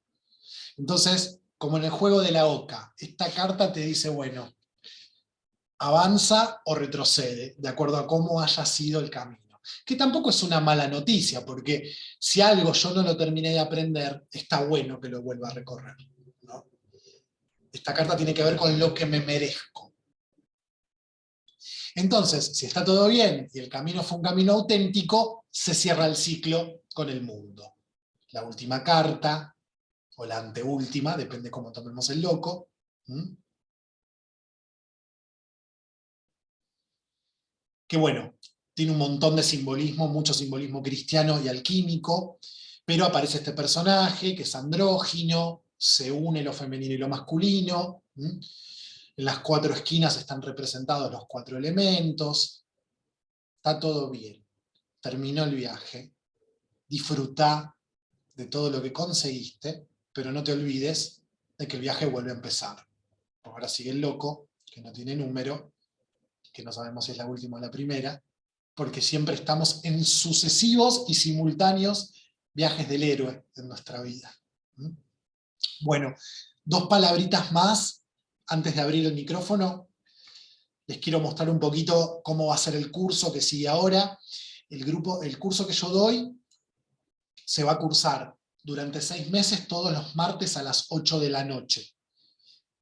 Entonces, como en el juego de la oca, esta carta te dice, bueno, avanza o retrocede, de acuerdo a cómo haya sido el camino. Que tampoco es una mala noticia, porque si algo yo no lo terminé de aprender, está bueno que lo vuelva a recorrer, ¿no? Esta carta tiene que ver con lo que me merezco. Entonces, si está todo bien y el camino fue un camino auténtico, se cierra el ciclo con el mundo. La última carta, o la anteúltima, depende cómo tomemos el loco. Que bueno, tiene un montón de simbolismo, mucho simbolismo cristiano y alquímico, pero aparece este personaje que es andrógino, se une lo femenino y lo masculino. En las 4 esquinas están representados los 4 elementos. Está todo bien. Terminó el viaje. Disfruta de todo lo que conseguiste, pero no te olvides de que el viaje vuelve a empezar. Ahora sigue el loco, que no tiene número, que no sabemos si es la última o la primera, porque siempre estamos en sucesivos y simultáneos viajes del héroe en nuestra vida. Bueno, 2 palabritas más antes de abrir el micrófono. Les quiero mostrar un poquito cómo va a ser el curso que sigue ahora. El curso que yo doy se va a cursar durante 6 meses, todos los martes a las 8 de la noche.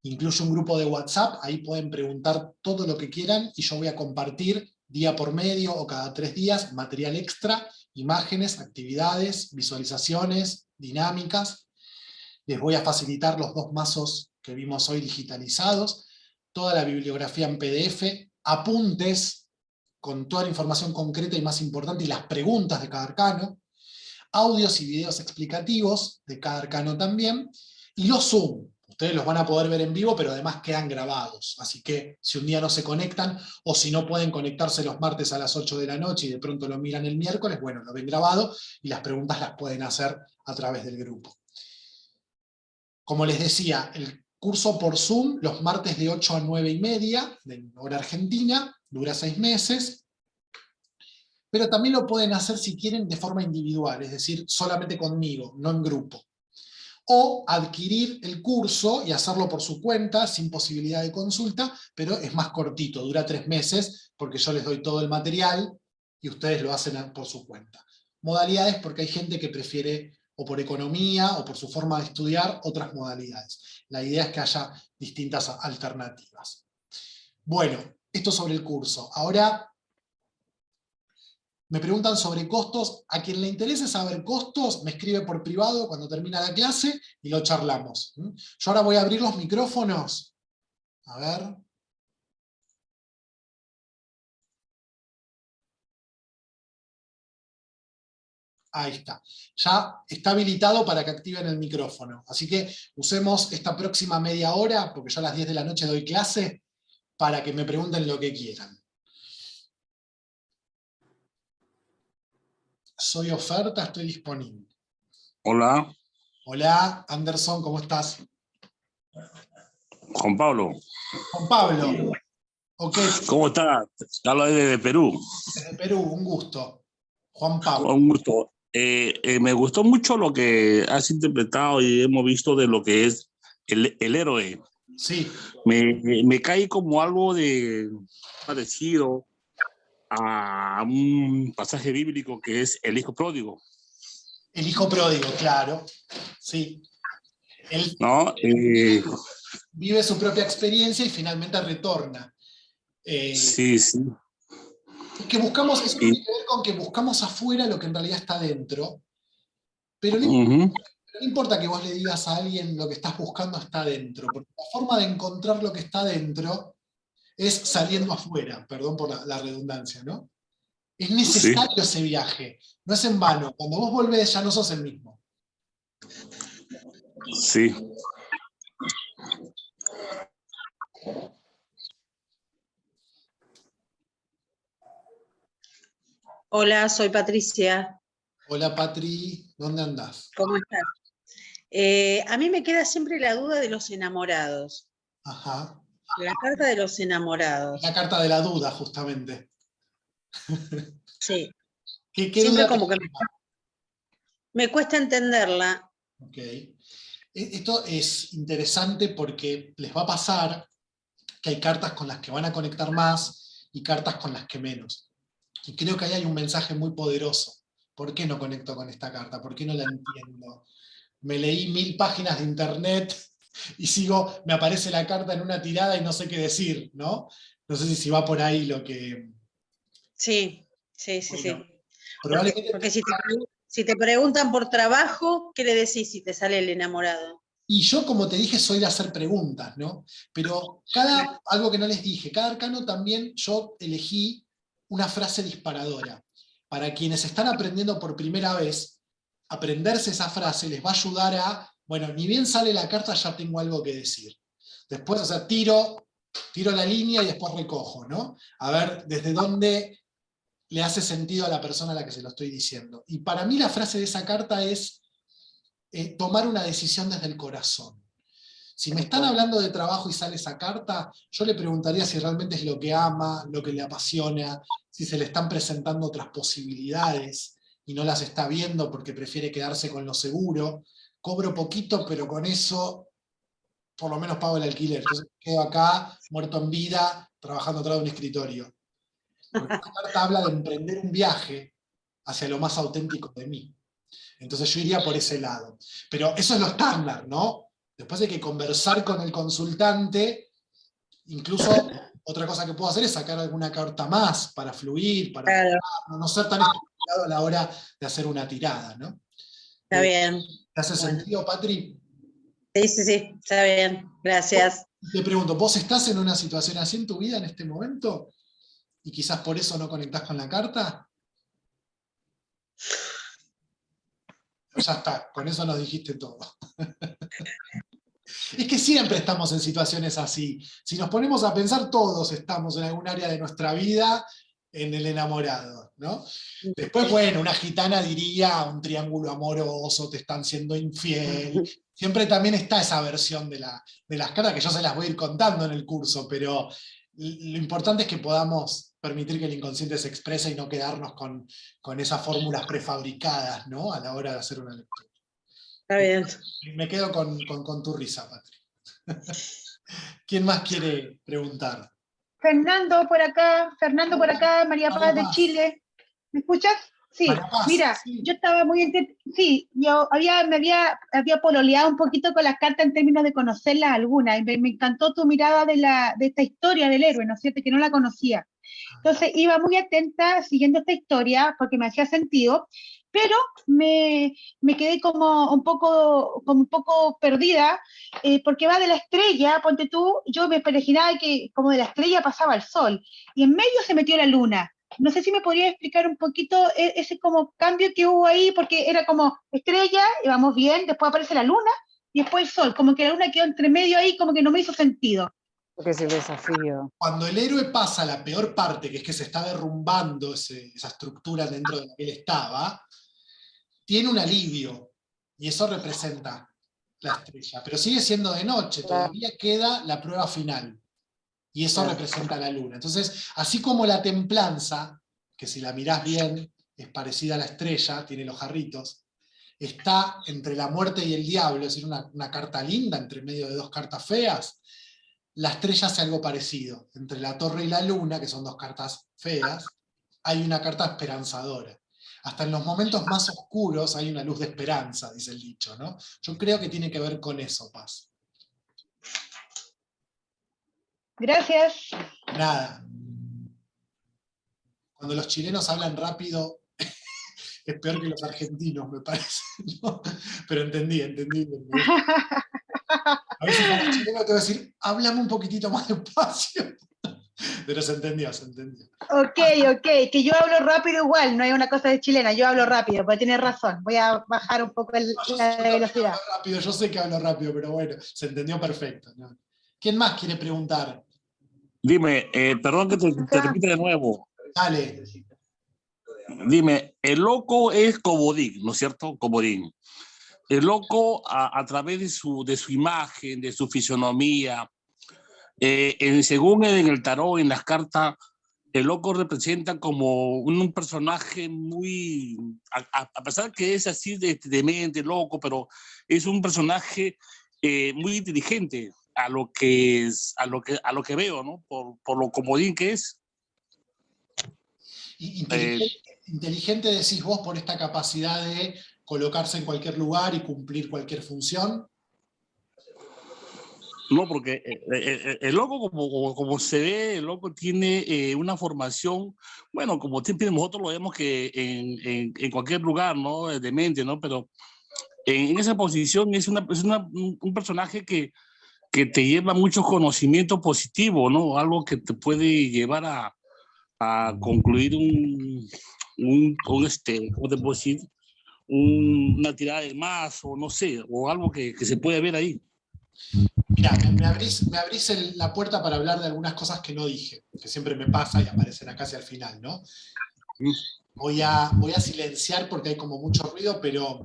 Incluye un grupo de WhatsApp, ahí pueden preguntar todo lo que quieran y yo voy a compartir día por medio o cada 3 días material extra, imágenes, actividades, visualizaciones, dinámicas. Les voy a facilitar los 2 mazos que vimos hoy digitalizados, toda la bibliografía en PDF, apuntes con toda la información concreta y más importante y las preguntas de cada arcano, audios y videos explicativos de cada arcano también, y los Zoom. Ustedes los van a poder ver en vivo, pero además quedan grabados. Así que si un día no se conectan, o si no pueden conectarse los martes a las 8 de la noche y de pronto lo miran el miércoles, bueno, lo ven grabado y las preguntas las pueden hacer a través del grupo. Como les decía, el curso por Zoom, los martes de 8 a 9:30, de hora argentina, dura 6 meses, pero también lo pueden hacer si quieren de forma individual, es decir, solamente conmigo, no en grupo. O adquirir el curso y hacerlo por su cuenta, sin posibilidad de consulta, pero es más cortito, dura 3 meses, porque yo les doy todo el material y ustedes lo hacen por su cuenta. Modalidades porque hay gente que prefiere, o por economía, o por su forma de estudiar, otras modalidades. La idea es que haya distintas alternativas. Bueno, esto sobre el curso. Ahora me preguntan sobre costos. A quien le interese saber costos, me escribe por privado cuando termina la clase y lo charlamos. Yo ahora voy a abrir los micrófonos. A ver. Ahí está. Ya está habilitado para que activen el micrófono. Así que usemos esta próxima media hora, porque yo a las 10 de la noche doy clase, para que me pregunten lo que quieran. Soy oferta, estoy disponible. Hola, Hola, Anderson, ¿cómo estás? Juan Pablo. Juan Pablo. Ok, ¿Cómo está? Habla desde Perú. desde Perú, un gusto. Juan Pablo. Un gusto. Me gustó mucho lo que has interpretado y hemos visto de lo que es el héroe. Sí. Me cae como algo de parecido a un pasaje bíblico que es el hijo pródigo. El hijo pródigo, claro. Sí. Él ¿No? vive su propia experiencia y finalmente retorna. Sí, sí. Es que buscamos, eso Y, tiene que ver con que buscamos afuera lo que en realidad está dentro, pero no, uh-huh. no importa que vos le digas a alguien lo que estás buscando está dentro, porque la forma de encontrar lo que está dentro es saliendo afuera, perdón por la redundancia, ¿no? Es Sí, necesario ese viaje, no es en vano. Cuando vos volvés ya no sos el mismo. sí. Hola, soy Patricia. Hola Patri, ¿dónde andás? ¿Cómo estás? A mí me queda siempre la duda de los enamorados. Ajá. La carta de los Es la enamorados. carta de la duda, justamente. Sí. ¿Qué Siempre duda te como que genera? me cuesta entenderla. Ok. Esto es interesante porque les va a pasar que hay cartas con las que van a conectar más y cartas con las que menos. Y creo que ahí hay un mensaje muy poderoso. ¿Por qué no conecto con esta carta? ¿Por qué no la entiendo? Me leí 1000 páginas de internet y me aparece la carta en una tirada y no sé qué decir, ¿no? No sé si va por ahí lo que... Sí, sí, sí, Bueno, sí. Porque probablemente... si te preguntan por trabajo, ¿qué le decís si te sale el enamorado? Y yo, como te dije, soy de hacer preguntas, ¿no? Pero algo que no les dije, cada arcano también yo elegí una frase disparadora. Para quienes están aprendiendo por primera vez, aprenderse esa frase les va a ayudar a, bueno, ni bien sale la carta, ya tengo algo que decir. Después, o sea, tiro la línea y después recojo, ¿no? A ver desde dónde le hace sentido a la persona a la que se lo estoy diciendo. Y para mí la frase de esa carta es tomar una decisión desde el corazón. Si me están hablando de trabajo y sale esa carta, yo le preguntaría si realmente es lo que ama, lo que le apasiona, si se le están presentando otras posibilidades y no las está viendo porque prefiere quedarse con lo seguro. Cobro poquito, pero con eso por lo menos pago el alquiler. Entonces quedo acá, muerto en vida, trabajando atrás de un escritorio. Porque esta carta habla de emprender un viaje hacia lo más auténtico de mí. Entonces yo iría por ese lado. Pero eso es lo estándar, ¿no? Después hay que conversar con el consultante. Incluso otra cosa que puedo hacer es sacar alguna carta más para fluir, para Claro, no ser tan estructurado a la hora de hacer una tirada, ¿no? está bien. ¿Te hace Bueno, sentido, Patri? sí, sí, sí, está bien. Gracias. Te pregunto, ¿vos estás en una situación así en tu vida en este momento? ¿Y quizás por eso no conectás con la carta? Ya está, con eso nos dijiste todo. Es que siempre estamos en situaciones así. Si nos ponemos a pensar, todos estamos en algún área de nuestra vida en el enamorado, ¿no? Después, bueno, una gitana diría un triángulo amoroso, te están siendo infiel. Siempre también está esa versión de las cartas que yo se las voy a ir contando en el curso, pero lo importante es que podamos permitir que el inconsciente se exprese y no quedarnos con esas fórmulas prefabricadas, ¿no? A la hora de hacer una lectura. Está bien. Me quedo con tu risa, Patri. ¿Quién más quiere preguntar? Fernando por acá, María María Paz de Paz. Chile. ¿Me escuchas? Sí, María Paz, mira, sí. yo estaba sí, había pololeado un poquito con las cartas en términos de conocerlas algunas, y me encantó tu mirada de esta historia del héroe, ¿no es cierto? Que no la conocía. Entonces iba muy atenta siguiendo esta historia porque me hacía sentido, pero me quedé como un poco perdida, porque va de la estrella, ponte tú, yo me imaginaba que como de la estrella pasaba el sol, y en medio se metió la luna. No sé si me podría explicar un poquito ese como cambio que hubo ahí, porque era como estrella, íbamos bien, después aparece la luna, y después el sol, como que la luna quedó entre medio ahí, como que no me hizo sentido. Porque es el desafío. Cuando el héroe pasa la peor parte, que es que se está derrumbando esa estructura dentro de la que él estaba, tiene un alivio, y eso representa la estrella. Pero sigue siendo de noche, todavía queda la prueba final, y eso representa la luna. Entonces, así como la templanza, que si la mirás bien es parecida a la estrella, tiene los jarritos, está entre la muerte y el diablo, es decir, una carta linda entre medio de dos cartas feas. La estrella hace algo parecido. Entre la torre y la luna, que son dos cartas feas, hay una carta esperanzadora. Hasta en los momentos más oscuros hay una luz de esperanza, dice el dicho, ¿no? Yo creo que tiene que ver con eso, Paz. Gracias. Nada. Cuando los chilenos hablan rápido, es peor que los argentinos, me parece, ¿no? Pero entendí. A veces como chileno te voy a decir, háblame un poquitito más despacio. Pero se entendió. Ok, que yo hablo rápido igual, no hay una cosa de chilena, yo hablo rápido, pero tienes razón, voy a bajar un poco Yo la también velocidad. hablo rápido, yo sé que hablo rápido, pero bueno, se entendió perfecto, ¿no? ¿Quién más quiere preguntar? Dime, perdón que te repita de nuevo. Dale. Dime, el loco es comodín, ¿no es cierto? Comodín. El loco, a través de su imagen, de su fisonomía, según en el tarot, en las cartas, el loco representa como un personaje muy, a pesar que es así de mente, loco, pero es un personaje muy inteligente a lo que es, a lo que veo, ¿no? Por lo comodín que es. Inteligente decís vos por esta capacidad de colocarse en cualquier lugar y cumplir cualquier función. No, porque el loco, como se ve, el loco tiene una formación, bueno, como siempre nosotros lo vemos que en cualquier lugar, ¿no? De mente, ¿no? Pero en esa posición es un personaje que te lleva mucho conocimiento positivo, ¿no? Algo que te puede llevar a concluir ¿cómo te puedo decir? Una tirada de más, o no sé, o algo que se puede ver ahí. Mirá, me abrís la puerta para hablar de algunas cosas que no dije, que siempre me pasa y aparecen acá hacia el final, ¿no? Voy a silenciar porque hay como mucho ruido, pero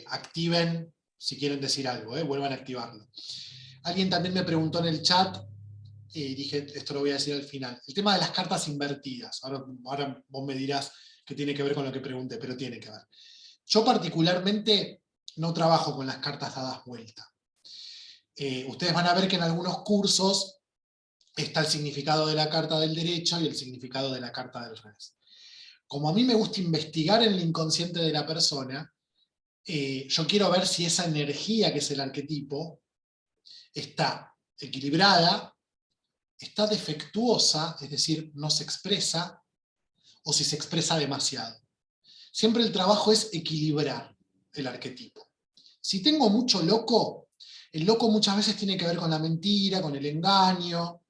activen si quieren decir algo, vuelvan a activarlo. Alguien también me preguntó en el chat, y dije, esto lo voy a decir al final, el tema de las cartas invertidas. Ahora vos me dirás que tiene que ver con lo que pregunté, pero tiene que ver. Yo particularmente no trabajo con las cartas dadas vuelta. Ustedes van a ver que en algunos cursos está el significado de la carta del derecho y el significado de la carta del revés. Como a mí me gusta investigar en el inconsciente de la persona, yo quiero ver si esa energía que es el arquetipo está equilibrada, está defectuosa, es decir, no se expresa, o si se expresa demasiado. Siempre el trabajo es equilibrar el arquetipo. Si tengo mucho loco, el loco muchas veces tiene que ver con la mentira, con el engaño,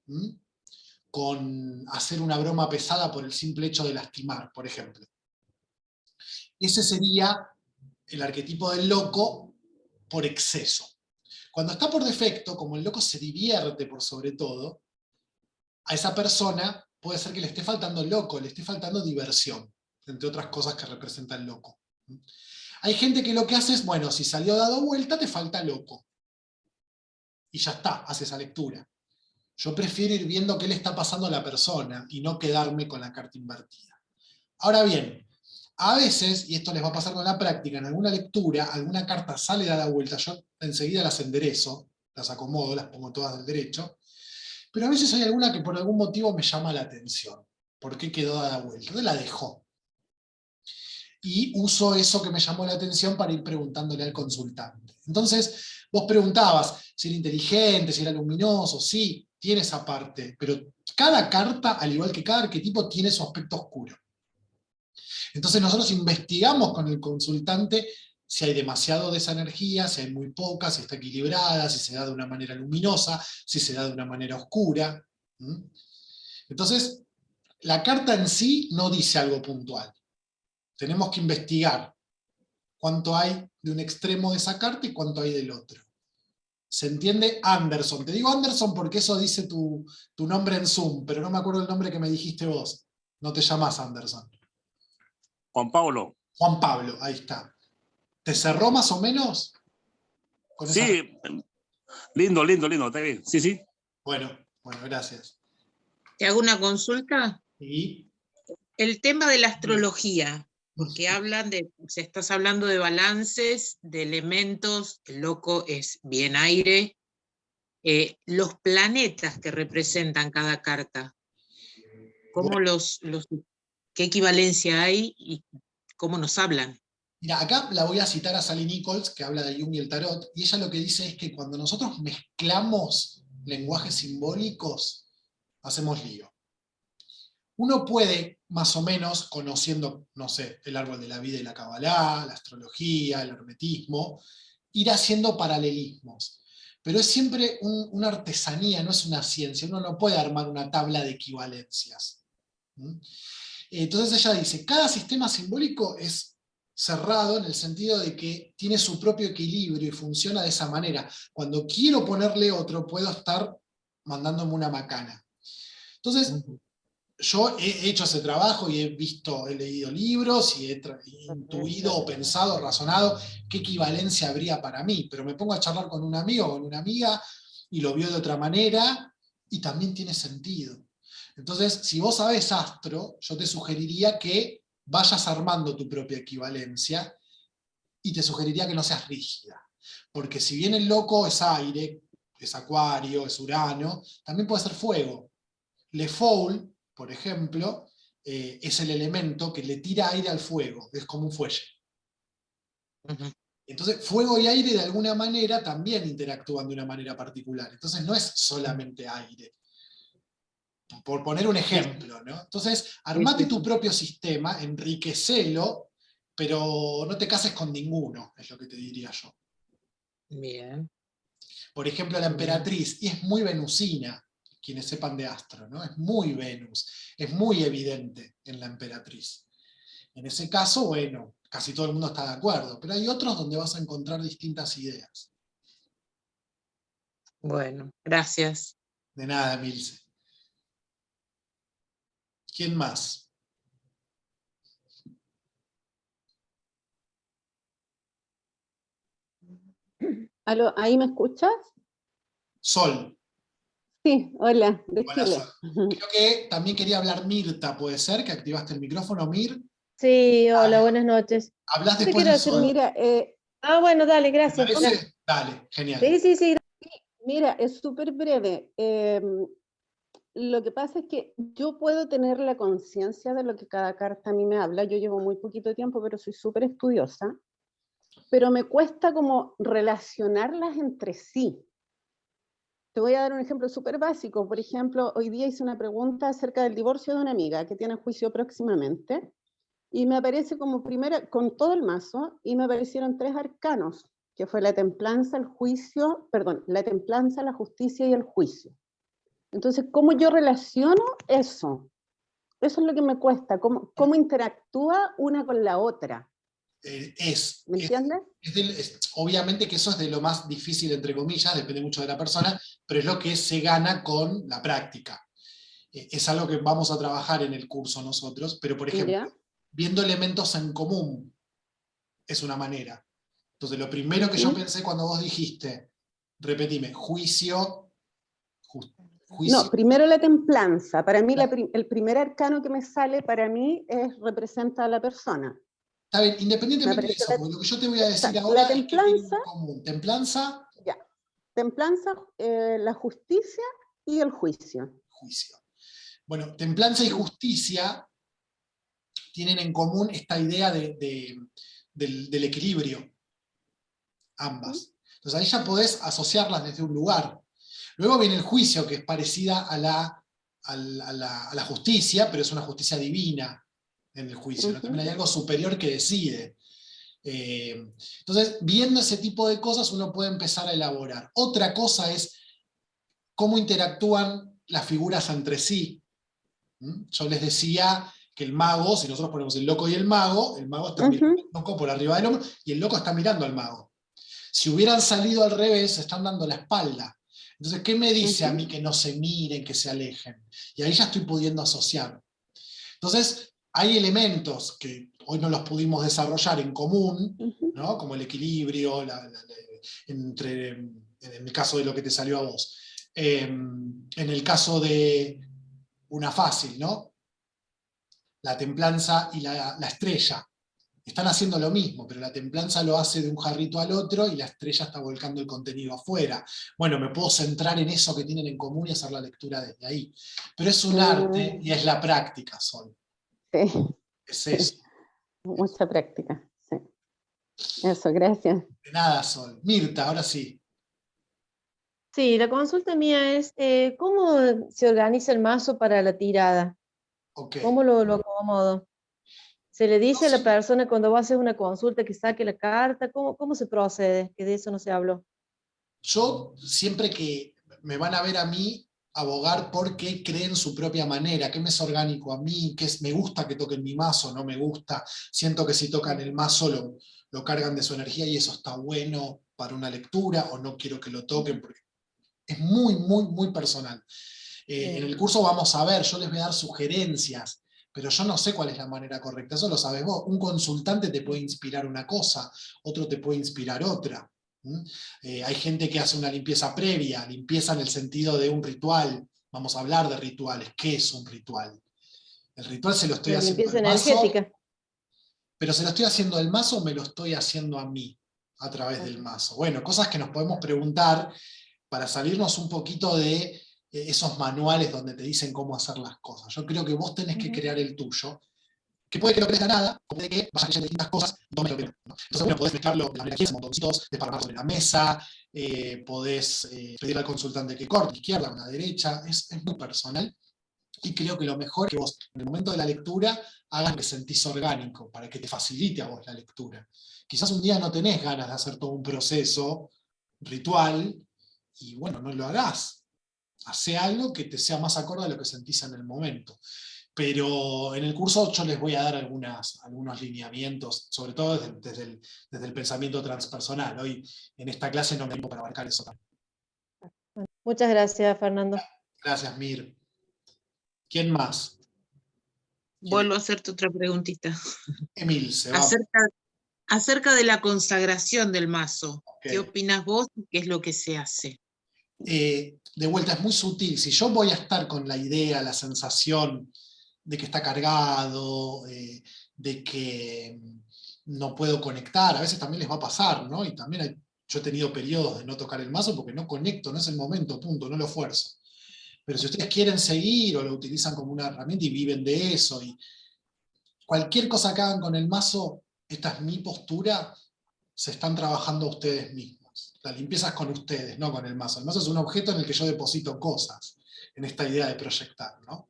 con hacer una broma pesada por el simple hecho de lastimar, por ejemplo. Ese sería el arquetipo del loco por exceso. Cuando está por defecto, como el loco se divierte por sobre todo, a esa persona puede ser que le esté faltando loco, le esté faltando diversión, entre otras cosas que representa el loco. Hay gente que lo que hace es, bueno, si salió dado vuelta, te falta loco. Y ya está, hace esa lectura. Yo prefiero ir viendo qué le está pasando a la persona y no quedarme con la carta invertida. Ahora bien, a veces, y esto les va a pasar con la práctica, en alguna lectura, alguna carta sale dada vuelta, yo enseguida las enderezo, las acomodo, las pongo todas del derecho, pero a veces hay alguna que por algún motivo me llama la atención. ¿Por qué quedó dada vuelta? Entonces la dejo. Y uso eso que me llamó la atención para ir preguntándole al consultante. Entonces, vos preguntabas si era inteligente, si era luminoso, sí, tiene esa parte, pero cada carta, al igual que cada arquetipo, tiene su aspecto oscuro. Entonces nosotros investigamos con el consultante si hay demasiado de esa energía, si hay muy poca, si está equilibrada, si se da de una manera luminosa, si se da de una manera oscura. Entonces, la carta en sí no dice algo puntual. Tenemos que investigar cuánto hay de un extremo de esa carta y cuánto hay del otro. ¿Se entiende? Anderson. Te digo Anderson porque eso dice tu nombre en Zoom, pero no me acuerdo el nombre que me dijiste vos. No te llamás Anderson. Juan Pablo. Juan Pablo, ahí está. ¿Te cerró más o menos? Con sí, esa... lindo, está bien. Sí, sí. Bueno, gracias. ¿Te hago una consulta? ¿Y? El tema de la astrología, porque estás hablando de balances, de elementos, el loco es bien aire, los planetas que representan cada carta, ¿cómo qué equivalencia hay y cómo nos hablan? Mira, acá la voy a citar a Sally Nichols, que habla de Jung y el tarot, y ella lo que dice es que cuando nosotros mezclamos lenguajes simbólicos, hacemos lío. Uno puede, más o menos, conociendo, no sé, el árbol de la vida y la Kabbalah, la astrología, el hermetismo, ir haciendo paralelismos. Pero es siempre una artesanía, no es una ciencia. Uno no puede armar una tabla de equivalencias. Entonces ella dice, cada sistema simbólico es cerrado en el sentido de que tiene su propio equilibrio y funciona de esa manera. Cuando quiero ponerle otro, puedo estar mandándome una macana. Entonces, yo he hecho ese trabajo y he leído libros y he intuido o pensado, razonado qué equivalencia habría para mí, pero me pongo a charlar con un amigo o con una amiga y lo vio de otra manera y también tiene sentido. Entonces, si vos sabés astro, yo te sugeriría que vayas armando tu propia equivalencia y te sugeriría que no seas rígida. Porque si bien el loco es aire, es acuario, es Urano, también puede ser fuego. Le Foul, por ejemplo, es el elemento que le tira aire al fuego, es como un fuelle. Ujú. Entonces, fuego y aire de alguna manera también interactúan de una manera particular. Entonces, no es solamente aire. Por poner un ejemplo, ¿no? Entonces, armate tu propio sistema, enriquecelo, pero no te cases con ninguno, es lo que te diría yo. Bien. Por ejemplo, la emperatriz, y es muy venusina, quienes sepan de astro, ¿no? Es muy Venus, es muy evidente en la emperatriz. En ese caso, bueno, casi todo el mundo está de acuerdo, pero hay otros donde vas a encontrar distintas ideas. Bueno, gracias. De nada, Milce. ¿Quién más? Aló, ¿ahí me escuchas? Sol. Sí, hola, de Hola, Chile. Sol. Creo que también quería hablar Mirta, ¿puede ser? Que activaste el micrófono, Mir. Sí, hola, buenas noches. Hablás Yo te después quiero de hacer Sol. Mira, bueno, dale, ¿Te gracias, gracias. parece? Dale, genial. Sí, sí, sí. mira, es súper breve. Lo que pasa es que yo puedo tener la conciencia de lo que cada carta a mí me habla. Yo llevo muy poquito tiempo, pero soy súper estudiosa. Pero me cuesta como relacionarlas entre sí. Te voy a dar un ejemplo súper básico. Por ejemplo, hoy día hice una pregunta acerca del divorcio de una amiga que tiene juicio próximamente. Y me aparece como primera, con todo el mazo, y me aparecieron 3 arcanos, que fue la templanza, el juicio, perdón, la templanza, la justicia y el juicio. Entonces, ¿cómo yo relaciono eso? Eso es lo que me cuesta, cómo interactúa una con la otra. ¿Me entiendes? Obviamente que eso es de lo más difícil, entre comillas, depende mucho de la persona, pero es lo que se gana con la práctica. Es algo que vamos a trabajar en el curso nosotros, pero por ejemplo, ¿Ya? viendo elementos en común es una manera. Entonces, lo primero que yo pensé cuando vos dijiste, repetime, juicio. No, primero la templanza. Para mí, el primer arcano que me sale, para mí, representa a la persona. Está bien, independientemente de eso, porque lo que yo te voy a decir ahora la templanza, es que tienen en común. Templanza. Ya. Templanza, la justicia y el juicio. Juicio. Bueno, templanza y justicia tienen en común esta idea del equilibrio, ambas. Entonces ahí ya podés asociarlas desde un lugar. Luego viene el juicio, que es parecida a la justicia, pero es una justicia divina en el juicio, ¿no? También hay algo superior que decide. Entonces, viendo ese tipo de cosas, uno puede empezar a elaborar. Otra cosa es cómo interactúan las figuras entre sí. Yo les decía que el mago, si nosotros ponemos el loco y el mago está mirando al loco por arriba del hombro, y el loco está mirando al mago. Si hubieran salido al revés, se están dando la espalda. Entonces, ¿qué me dice a mí que no se miren, que se alejen? Y ahí ya estoy pudiendo asociar. Entonces, hay elementos que hoy no los pudimos desarrollar en común, ¿no? Como el equilibrio, en el caso de lo que te salió a vos. En el caso de una fácil, ¿no? La templanza y la estrella. Están haciendo lo mismo, pero la templanza lo hace de un jarrito al otro y la estrella está volcando el contenido afuera. Bueno, me puedo centrar en eso que tienen en común y hacer la lectura desde ahí. Pero es un arte y es la práctica, Sol. Sí. Es eso. Mucha práctica, sí. Eso, gracias. De nada, Sol. Mirta, ahora sí. Sí, la consulta mía es, ¿cómo se organiza el mazo para la tirada? Okay. ¿Cómo lo acomodo? ¿Se le dice a la persona cuando va a hacer una consulta que saque la carta? ¿Cómo se procede? Que de eso no se habló. Yo, siempre que me van a ver a mí, abogar porque creen su propia manera, qué me es orgánico a mí, qué me gusta que toquen mi mazo, no me gusta, siento que si tocan el mazo lo cargan de su energía y eso está bueno para una lectura, o no quiero que lo toquen, porque es muy, muy, muy personal. En el curso vamos a ver, yo les voy a dar sugerencias, pero yo no sé cuál es la manera correcta, eso lo sabes vos. Un consultante te puede inspirar una cosa, otro te puede inspirar otra. Hay gente que hace una limpieza previa, limpieza en el sentido de un ritual. Vamos a hablar de rituales. ¿Qué es un ritual? El ritual se lo estoy La haciendo limpieza al mazo, energética. pero ¿se lo estoy haciendo al mazo o me lo estoy haciendo a mí a través del mazo? Bueno, cosas que nos podemos preguntar para salirnos un poquito de esos manuales donde te dicen cómo hacer las cosas. Yo creo que vos tenés que crear el tuyo, que puede que no crezca nada, o puede que vayas leyendo distintas cosas, y tomes lo primero, ¿no? Entonces, bueno, podés mezclarlo de la manera que quieras, montoncitos, desparramar sobre la mesa, podés pedirle al consultante que corte, izquierda, una derecha, es muy personal. Y creo que lo mejor es que vos, en el momento de la lectura, hagas lo que sentís orgánico, para que te facilite a vos la lectura. Quizás un día no tenés ganas de hacer todo un proceso ritual, y bueno, no lo hagas. Hacé algo que te sea más acorde a lo que sentís en el momento. Pero en el curso yo les voy a dar algunos lineamientos, sobre todo desde el pensamiento transpersonal. Hoy en esta clase no me vengo para abarcar eso también. Muchas gracias, Fernando. Gracias, Mir. ¿Quién más? Vuelvo a hacerte otra preguntita. Emilce, vamos. Acerca de la consagración del mazo. Ok. ¿Qué opinas vos? ¿Qué es lo que se hace? De vuelta, es muy sutil. Si yo voy a estar con la idea, la sensación de que está cargado, de que no puedo conectar, a veces también les va a pasar, ¿no? Y también yo he tenido periodos de no tocar el mazo porque no conecto, no es el momento, punto, no lo esfuerzo. Pero si ustedes quieren seguir o lo utilizan como una herramienta y viven de eso, y cualquier cosa que hagan con el mazo, esta es mi postura, se están trabajando ustedes mismos. La limpieza es con ustedes, no con el mazo. El mazo es un objeto en el que yo deposito cosas, en esta idea de proyectar, ¿no?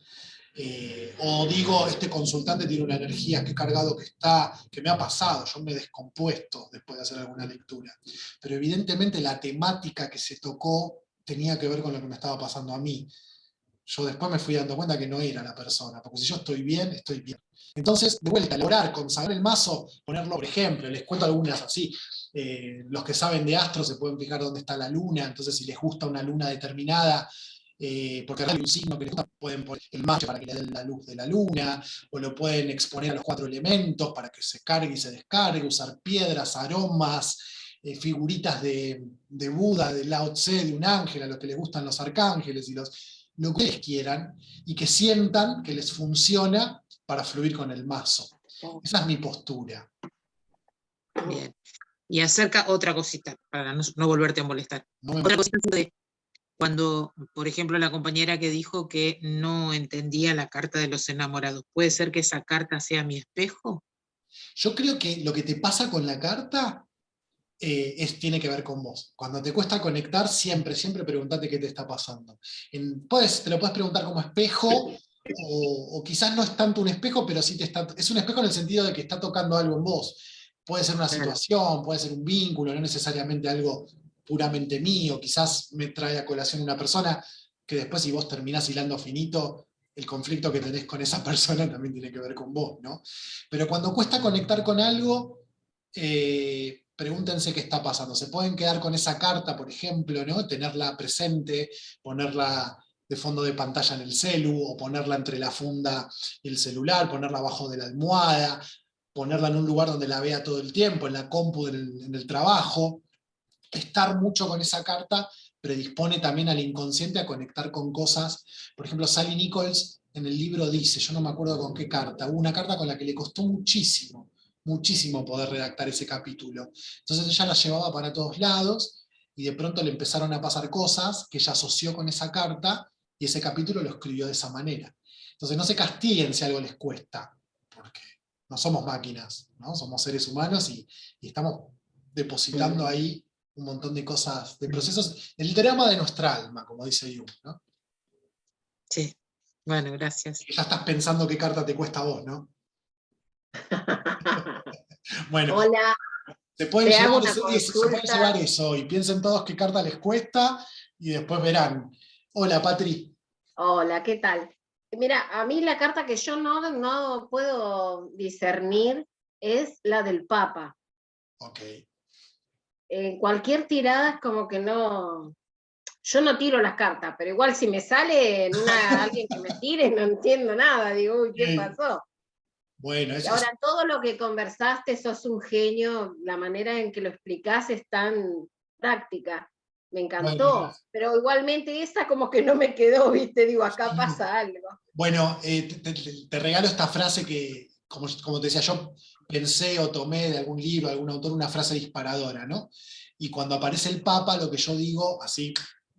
O digo, este consultante tiene una energía, qué cargado que está, que me ha pasado, yo me he descompuesto después de hacer alguna lectura. Pero evidentemente la temática que se tocó tenía que ver con lo que me estaba pasando a mí. Yo después me fui dando cuenta que no era la persona, porque si yo estoy bien, estoy bien. Entonces, de vuelta, lograr consagrar el mazo, ponerlo, por ejemplo, les cuento algunas así. Los que saben de astro se pueden fijar dónde está la luna, entonces si les gusta una luna determinada, porque hay un signo que les gusta, pueden poner el macho para que le den la luz de la luna, o lo pueden exponer a los 4 elementos para que se cargue y se descargue, usar piedras, aromas, figuritas de Buda, de Lao Tse, de un ángel, a los que les gustan los arcángeles, y lo que les quieran, y que sientan que les funciona para fluir con el mazo. Esa es mi postura. Bien. Y acerca otra cosita, para no volverte a molestar. Otra cosita de cuando, por ejemplo, la compañera que dijo que no entendía la carta de los enamorados, ¿puede ser que esa carta sea mi espejo? Yo creo que lo que te pasa con la carta tiene que ver con vos. Cuando te cuesta conectar, siempre pregúntate qué te está pasando. Te lo puedes preguntar como espejo, o quizás no es tanto un espejo, pero sí es un espejo en el sentido de que está tocando algo en vos. Puede ser una situación, puede ser un vínculo, no necesariamente algo puramente mío, quizás me trae a colación una persona que después, si vos terminás hilando finito, el conflicto que tenés con esa persona también tiene que ver con vos, ¿no? Pero cuando cuesta conectar con algo, pregúntense qué está pasando. Se pueden quedar con esa carta, por ejemplo, ¿no? Tenerla presente, ponerla de fondo de pantalla en el celu, o ponerla entre la funda y el celular, ponerla abajo de la almohada, ponerla en un lugar donde la vea todo el tiempo, en la compu, en el trabajo. Estar mucho con esa carta predispone también al inconsciente a conectar con cosas. Por ejemplo, Sally Nichols en el libro dice, yo no me acuerdo con qué carta, hubo una carta con la que le costó muchísimo poder redactar ese capítulo. Entonces ella la llevaba para todos lados, y de pronto le empezaron a pasar cosas que ella asoció con esa carta, y ese capítulo lo escribió de esa manera. Entonces no se castiguen si algo les cuesta, porque no somos máquinas, ¿no? Somos seres humanos, y estamos depositando ahí un montón de cosas, de procesos, el drama de nuestra alma, como dice Jung, ¿no? Sí, bueno, gracias. Ya estás pensando qué carta te cuesta a vos, ¿no? Bueno, Hola, se pueden te hago llevar eso, y piensen todos qué carta les cuesta, y después verán. Hola, Patri. Hola, ¿qué tal? Mira, a mí la carta que yo no puedo discernir es la del Papa. Ok. En cualquier tirada es como que no yo no tiro las cartas, pero igual si me sale alguien que me tire, no entiendo nada, digo, uy, ¿qué pasó? Bueno, y ahora todo lo que conversaste, sos un genio, la manera en que lo explicás es tan práctica, me encantó, bueno, pero igualmente esa como que no me quedó, viste, digo, acá pasa algo. Bueno, te regalo esta frase que, como te decía, yo pensé o tomé de algún libro, algún autor, una frase disparadora, ¿no? Y cuando aparece el Papa, lo que yo digo, así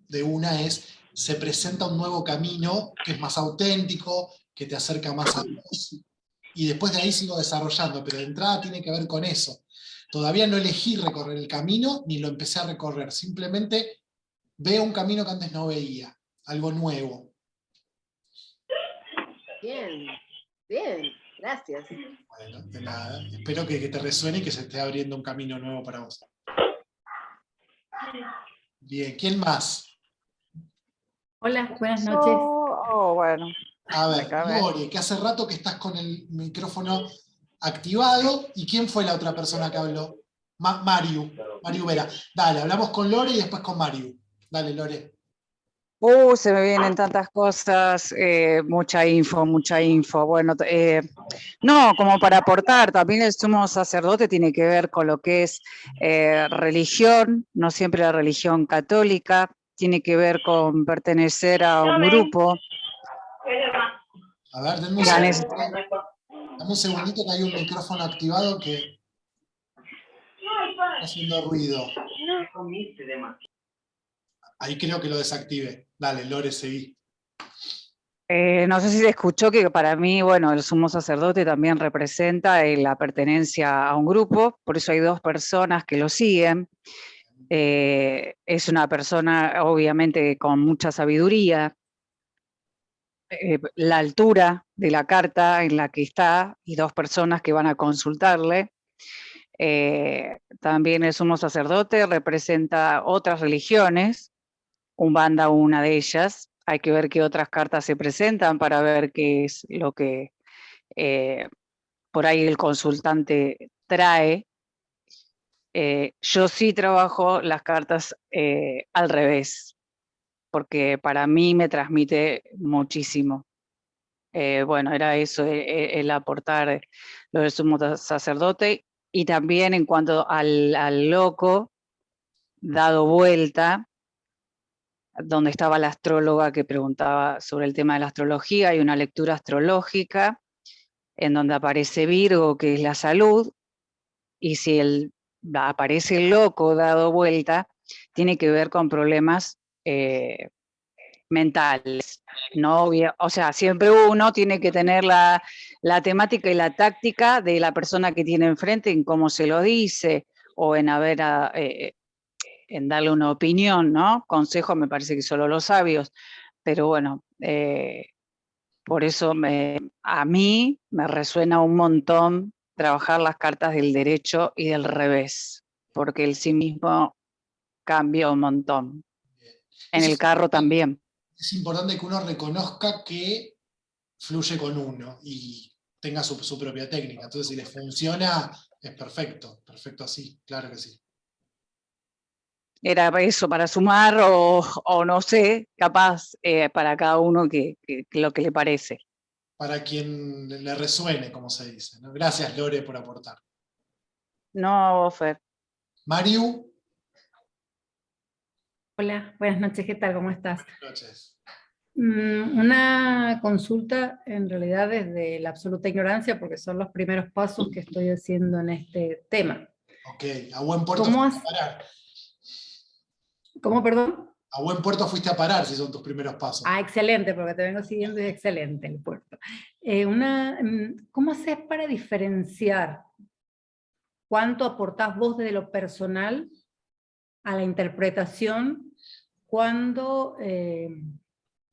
de una, es: se presenta un nuevo camino que es más auténtico, que te acerca más a Dios, y después de ahí sigo desarrollando, pero de entrada tiene que ver con eso. Todavía no elegí recorrer el camino, ni lo empecé a recorrer, simplemente veo un camino que antes no veía, algo nuevo. Bien, bien, gracias. Bueno, de nada. Espero que te resuene y que se esté abriendo un camino nuevo para vos. Bien, ¿quién más? Hola, buenas noches. Bueno. A ver, Lore, que hace rato que estás con el micrófono activado. ¿Y quién fue la otra persona que habló? Mariu Vera. Dale, hablamos con Lore y después con Mariu. Dale, Lore. Se me vienen tantas cosas, mucha info. Bueno, no, como para aportar, también el sumo sacerdote tiene que ver con lo que es religión, no siempre la religión católica, tiene que ver con pertenecer a un grupo. A ver, denme un segundito que hay un micrófono activado que está haciendo ruido. Ahí creo que lo desactive. Dale, Lore, seguí. No sé si se escuchó que para mí, bueno, el sumo sacerdote también representa la pertenencia a un grupo, por eso hay dos personas que lo siguen. Es una persona, obviamente, con mucha sabiduría, la altura de la carta en la que está y dos personas que van a consultarle. También el sumo sacerdote representa otras religiones, Umbanda una de ellas. Hay que ver qué otras cartas se presentan para ver qué es lo que por ahí el consultante trae. Yo sí trabajo las cartas al revés, porque para mí me transmite muchísimo. Bueno, era eso, el aportar lo del sumo sacerdote, y también en cuanto al loco dado vuelta, donde estaba la astróloga que preguntaba sobre el tema de la astrología, hay una lectura astrológica en donde aparece Virgo, que es la salud, y si aparece el loco dado vuelta, tiene que ver con problemas mentales, ¿no? O sea, siempre uno tiene que tener la temática y la táctica de la persona que tiene enfrente, en cómo se lo dice, o en en darle una opinión, ¿no? Consejo me parece que solo los sabios, pero bueno, por eso a mí me resuena un montón trabajar las cartas del derecho y del revés, porque el sí mismo cambia un montón. En el carro también. Es importante que uno reconozca que fluye con uno y tenga su propia técnica. Entonces, si les funciona, es perfecto así, claro que sí. Era eso, para sumar o no sé, capaz para cada uno que lo que le parece. Para quien le resuene, como se dice, ¿no? Gracias, Lore, por aportar. No, Fer. Mariu. Hola, buenas noches, ¿qué tal? ¿Cómo estás? Buenas noches. Una consulta en realidad desde la absoluta ignorancia, porque son los primeros pasos que estoy haciendo en este tema. Ok, a buen puerto fuiste a parar. ¿Cómo, perdón? A buen puerto fuiste a parar si son tus primeros pasos. Ah, excelente, porque te vengo siguiendo y es excelente el puerto. ¿Cómo haces para diferenciar cuánto aportás vos desde lo personal a la interpretación cuando,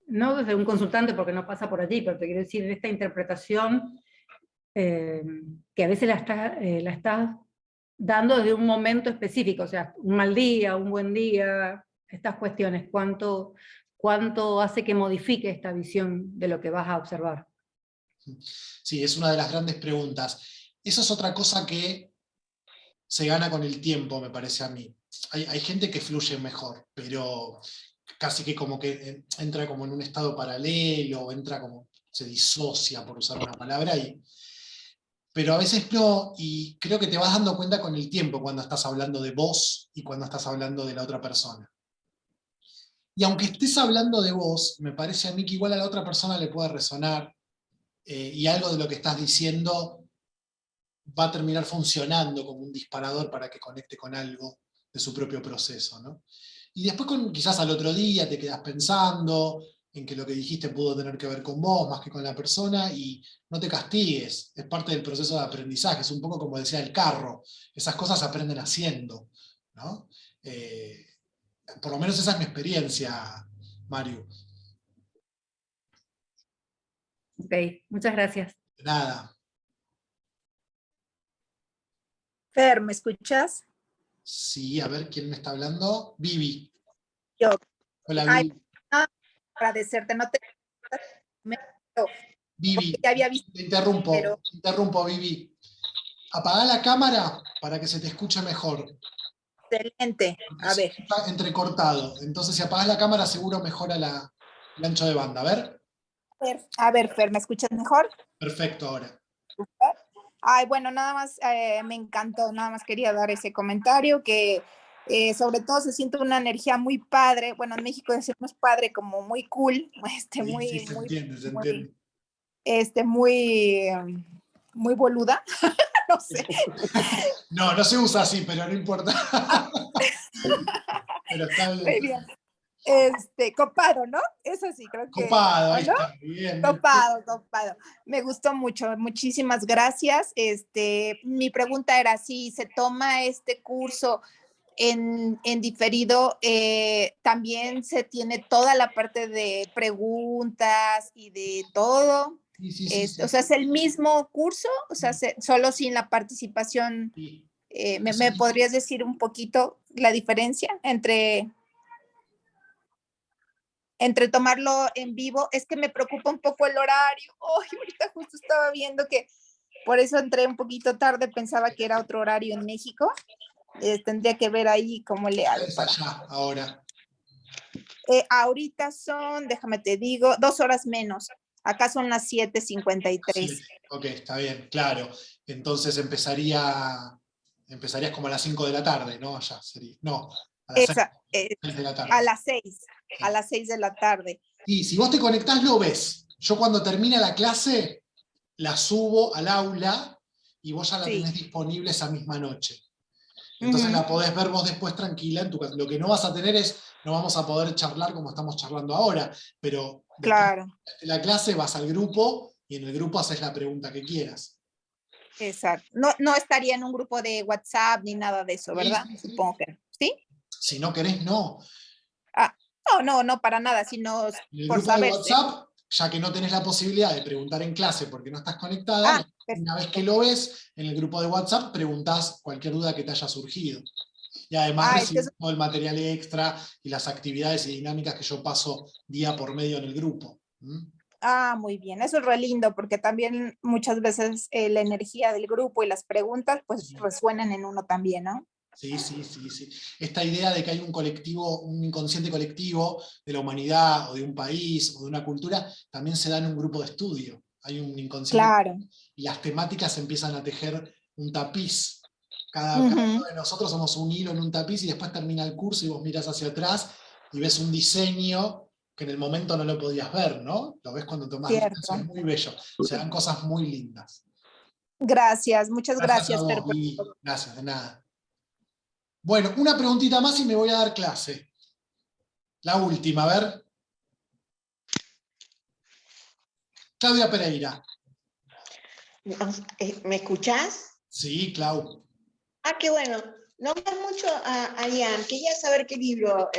no desde un consultante porque no pasa por allí, pero te quiero decir, esta interpretación que a veces la estás dando desde un momento específico, o sea, un mal día, un buen día, estas cuestiones, cuánto hace que modifique esta visión de lo que vas a observar? Sí, es una de las grandes preguntas. Eso es otra cosa que se gana con el tiempo, me parece a mí. Hay gente que fluye mejor, pero casi que como que entra como en un estado paralelo, entra como, se disocia, por usar una palabra, pero a veces no, y creo que te vas dando cuenta con el tiempo cuando estás hablando de vos y cuando estás hablando de la otra persona. Y aunque estés hablando de vos, me parece a mí que igual a la otra persona le puede resonar, y algo de lo que estás diciendo va a terminar funcionando como un disparador para que conecte con algo de su propio proceso, ¿no? Y después quizás al otro día te quedas pensando en que lo que dijiste pudo tener que ver con vos más que con la persona, y no te castigues, es parte del proceso de aprendizaje, es un poco como decía el carro, esas cosas se aprenden haciendo, ¿no? Por lo menos esa es mi experiencia, Mario. Ok, muchas gracias. De nada. Fer, ¿me escuchas? Sí, a ver, ¿quién me está hablando? Vivi. Yo. Hola, Ay, Vivi. agradecerte, no te... Vivi, ya había visto, te interrumpo, pero- Vivi. Apagá la cámara para que se te escuche mejor. Excelente, a ver. Está entrecortado, entonces si apagás la cámara seguro mejora el ancho de banda. A ver, Fer, ¿me escuchas mejor? Perfecto ahora. Ay, bueno, nada más me encantó, nada más quería dar ese comentario que sobre todo se siente una energía muy padre. Bueno, en México decimos padre como muy cool, Sí, muy, sí, se muy, entiende, se muy, entiende. muy boluda, no sé. No se usa así, pero no importa. Pero está bien. Muy bien. Copado, ¿no? Eso sí, creo que. Copado, ahí ¿no? está, bien. Copado. Me gustó mucho, muchísimas gracias. Mi pregunta era si se toma este curso en diferido, también se tiene toda la parte de preguntas y de todo. Sí. O sea, es el mismo curso, o sea, solo sin la participación. Sí. ¿Me podrías decir un poquito la diferencia entre tomarlo en vivo? Es que me preocupa un poco el horario. Ahorita justo estaba viendo que por eso entré un poquito tarde, pensaba que era otro horario en México. Tendría que ver ahí cómo le hago para... allá, ahora. Ahorita son, déjame te digo, 2 horas menos. Acá son las 7:53. Ok, está bien, claro. Entonces empezarías como a las 5 de la tarde, ¿no? Allá sería. No, a las 6 de la tarde. A las 6 de la tarde. Y si vos te conectás, lo ves. Yo cuando termina la clase, la subo al aula y vos ya la tenés disponible esa misma noche. Entonces la podés ver vos después tranquila en tu casa. Lo que no vas a tener no vamos a poder charlar como estamos charlando ahora, pero claro, de la clase vas al grupo y en el grupo haces la pregunta que quieras. Exacto. No estaría en un grupo de WhatsApp ni nada de eso, ¿verdad? Sí. Supongo que ¿sí? Si no querés, no. No, para nada, sino en el por grupo saber. de WhatsApp, ya que no tenés la posibilidad de preguntar en clase porque no estás conectada, una vez que lo ves, en el grupo de WhatsApp preguntás cualquier duda que te haya surgido. Y además recibís todo el material extra y las actividades y dinámicas que yo paso día por medio en el grupo. Muy bien, eso es re lindo, porque también muchas veces la energía del grupo y las preguntas pues resuenan en uno también, ¿no? Sí. Esta idea de que hay un colectivo, un inconsciente colectivo de la humanidad o de un país o de una cultura, también se da en un grupo de estudio. Hay un inconsciente. Claro. Y las temáticas empiezan a tejer un tapiz. Cada uno de nosotros somos un hilo en un tapiz y después termina el curso y vos mirás hacia atrás y ves un diseño que en el momento no lo podías ver, ¿no? Lo ves cuando tomás distancia, es muy bello. Se dan cosas muy lindas. Gracias, muchas gracias. A vos, Vivi. Gracias, de nada. Bueno, una preguntita más y me voy a dar clase. La última, a ver. Claudia Pereira. ¿Me escuchás? Sí, Clau. Qué bueno. Nombras mucho a Ariane. Quería saber qué libro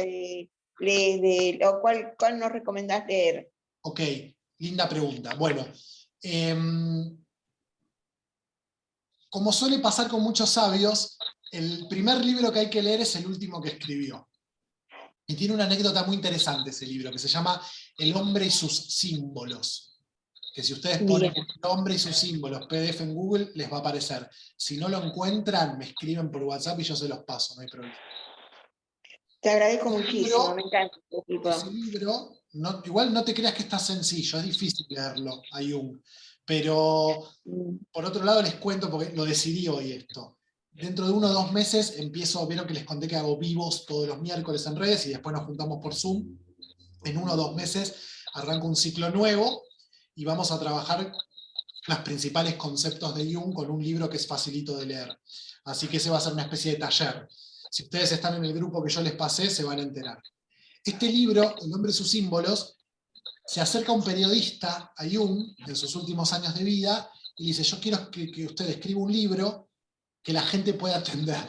lees o cuál nos recomendás leer. Ok, linda pregunta. Bueno, como suele pasar con muchos sabios, el primer libro que hay que leer es el último que escribió. Y tiene una anécdota muy interesante ese libro, que se llama El hombre y sus símbolos. Que si ustedes ponen El hombre y sus símbolos PDF en Google, les va a aparecer. Si no lo encuentran, me escriben por WhatsApp y yo se los paso, no hay problema. Te agradezco Ese muchísimo, libro- me encanta este tipo. Ese libro, igual no te creas que está sencillo, es difícil leerlo a Jung, pero por otro lado les cuento, porque lo decidí hoy esto. Dentro de 1 o 2 meses empiezo, vieron que les conté que hago vivos todos los miércoles en redes y después nos juntamos por Zoom. En 1 o 2 meses arranco un ciclo nuevo y vamos a trabajar los principales conceptos de Jung con un libro que es facilito de leer. Así que ese va a ser una especie de taller. Si ustedes están en el grupo que yo les pasé, se van a enterar. Este libro, El hombre y sus símbolos, se acerca a un periodista, a Jung, en sus últimos años de vida, y dice, yo quiero que usted escriba un libro que la gente pueda entender.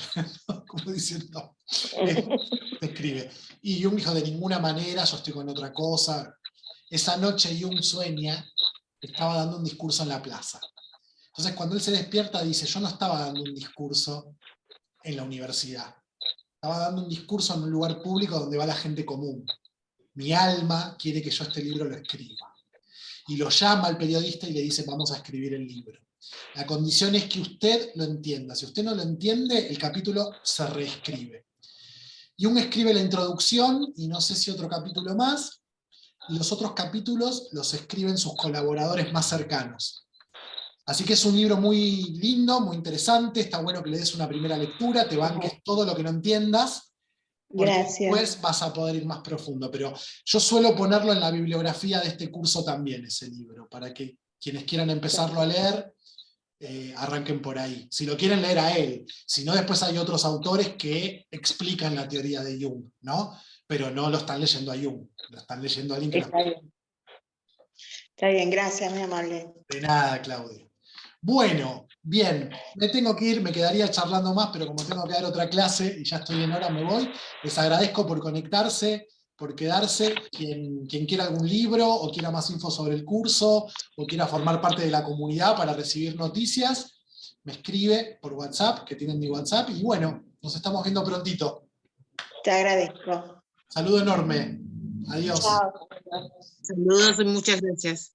Como diciendo, escribe. Y Jung dijo, de ninguna manera, yo estoy con otra cosa. Esa noche Jung sueña que estaba dando un discurso en la plaza. Entonces cuando él se despierta dice, yo no estaba dando un discurso en la universidad. Estaba dando un discurso en un lugar público donde va la gente común. Mi alma quiere que yo este libro lo escriba. Y lo llama al periodista y le dice, vamos a escribir el libro. La condición es que usted lo entienda. Si usted no lo entiende, el capítulo se reescribe. Jung escribe la introducción y no sé si otro capítulo más. Y los otros capítulos los escriben sus colaboradores más cercanos. Así que es un libro muy lindo, muy interesante, está bueno que le des una primera lectura, te banques todo lo que no entiendas, porque Gracias. después vas a poder ir más profundo. Pero yo suelo ponerlo en la bibliografía de este curso también, ese libro, para que quienes quieran empezarlo a leer, arranquen por ahí. Si lo quieren leer a él, si no, después hay otros autores que explican la teoría de Jung, ¿no? Pero no lo están leyendo a Jung, lo están leyendo a alguien que lo... Está bien. Está bien, gracias, muy amable. De nada, Claudia. Bueno, bien, me tengo que ir, me quedaría charlando más, pero como tengo que dar otra clase y ya estoy en hora, me voy. Les agradezco por conectarse, por quedarse. Quien quiera algún libro, o quiera más info sobre el curso, o quiera formar parte de la comunidad para recibir noticias, me escribe por WhatsApp, que tienen mi WhatsApp, y bueno, nos estamos viendo prontito. Te agradezco. Saludo enorme. Adiós. Chao. Saludos y muchas gracias.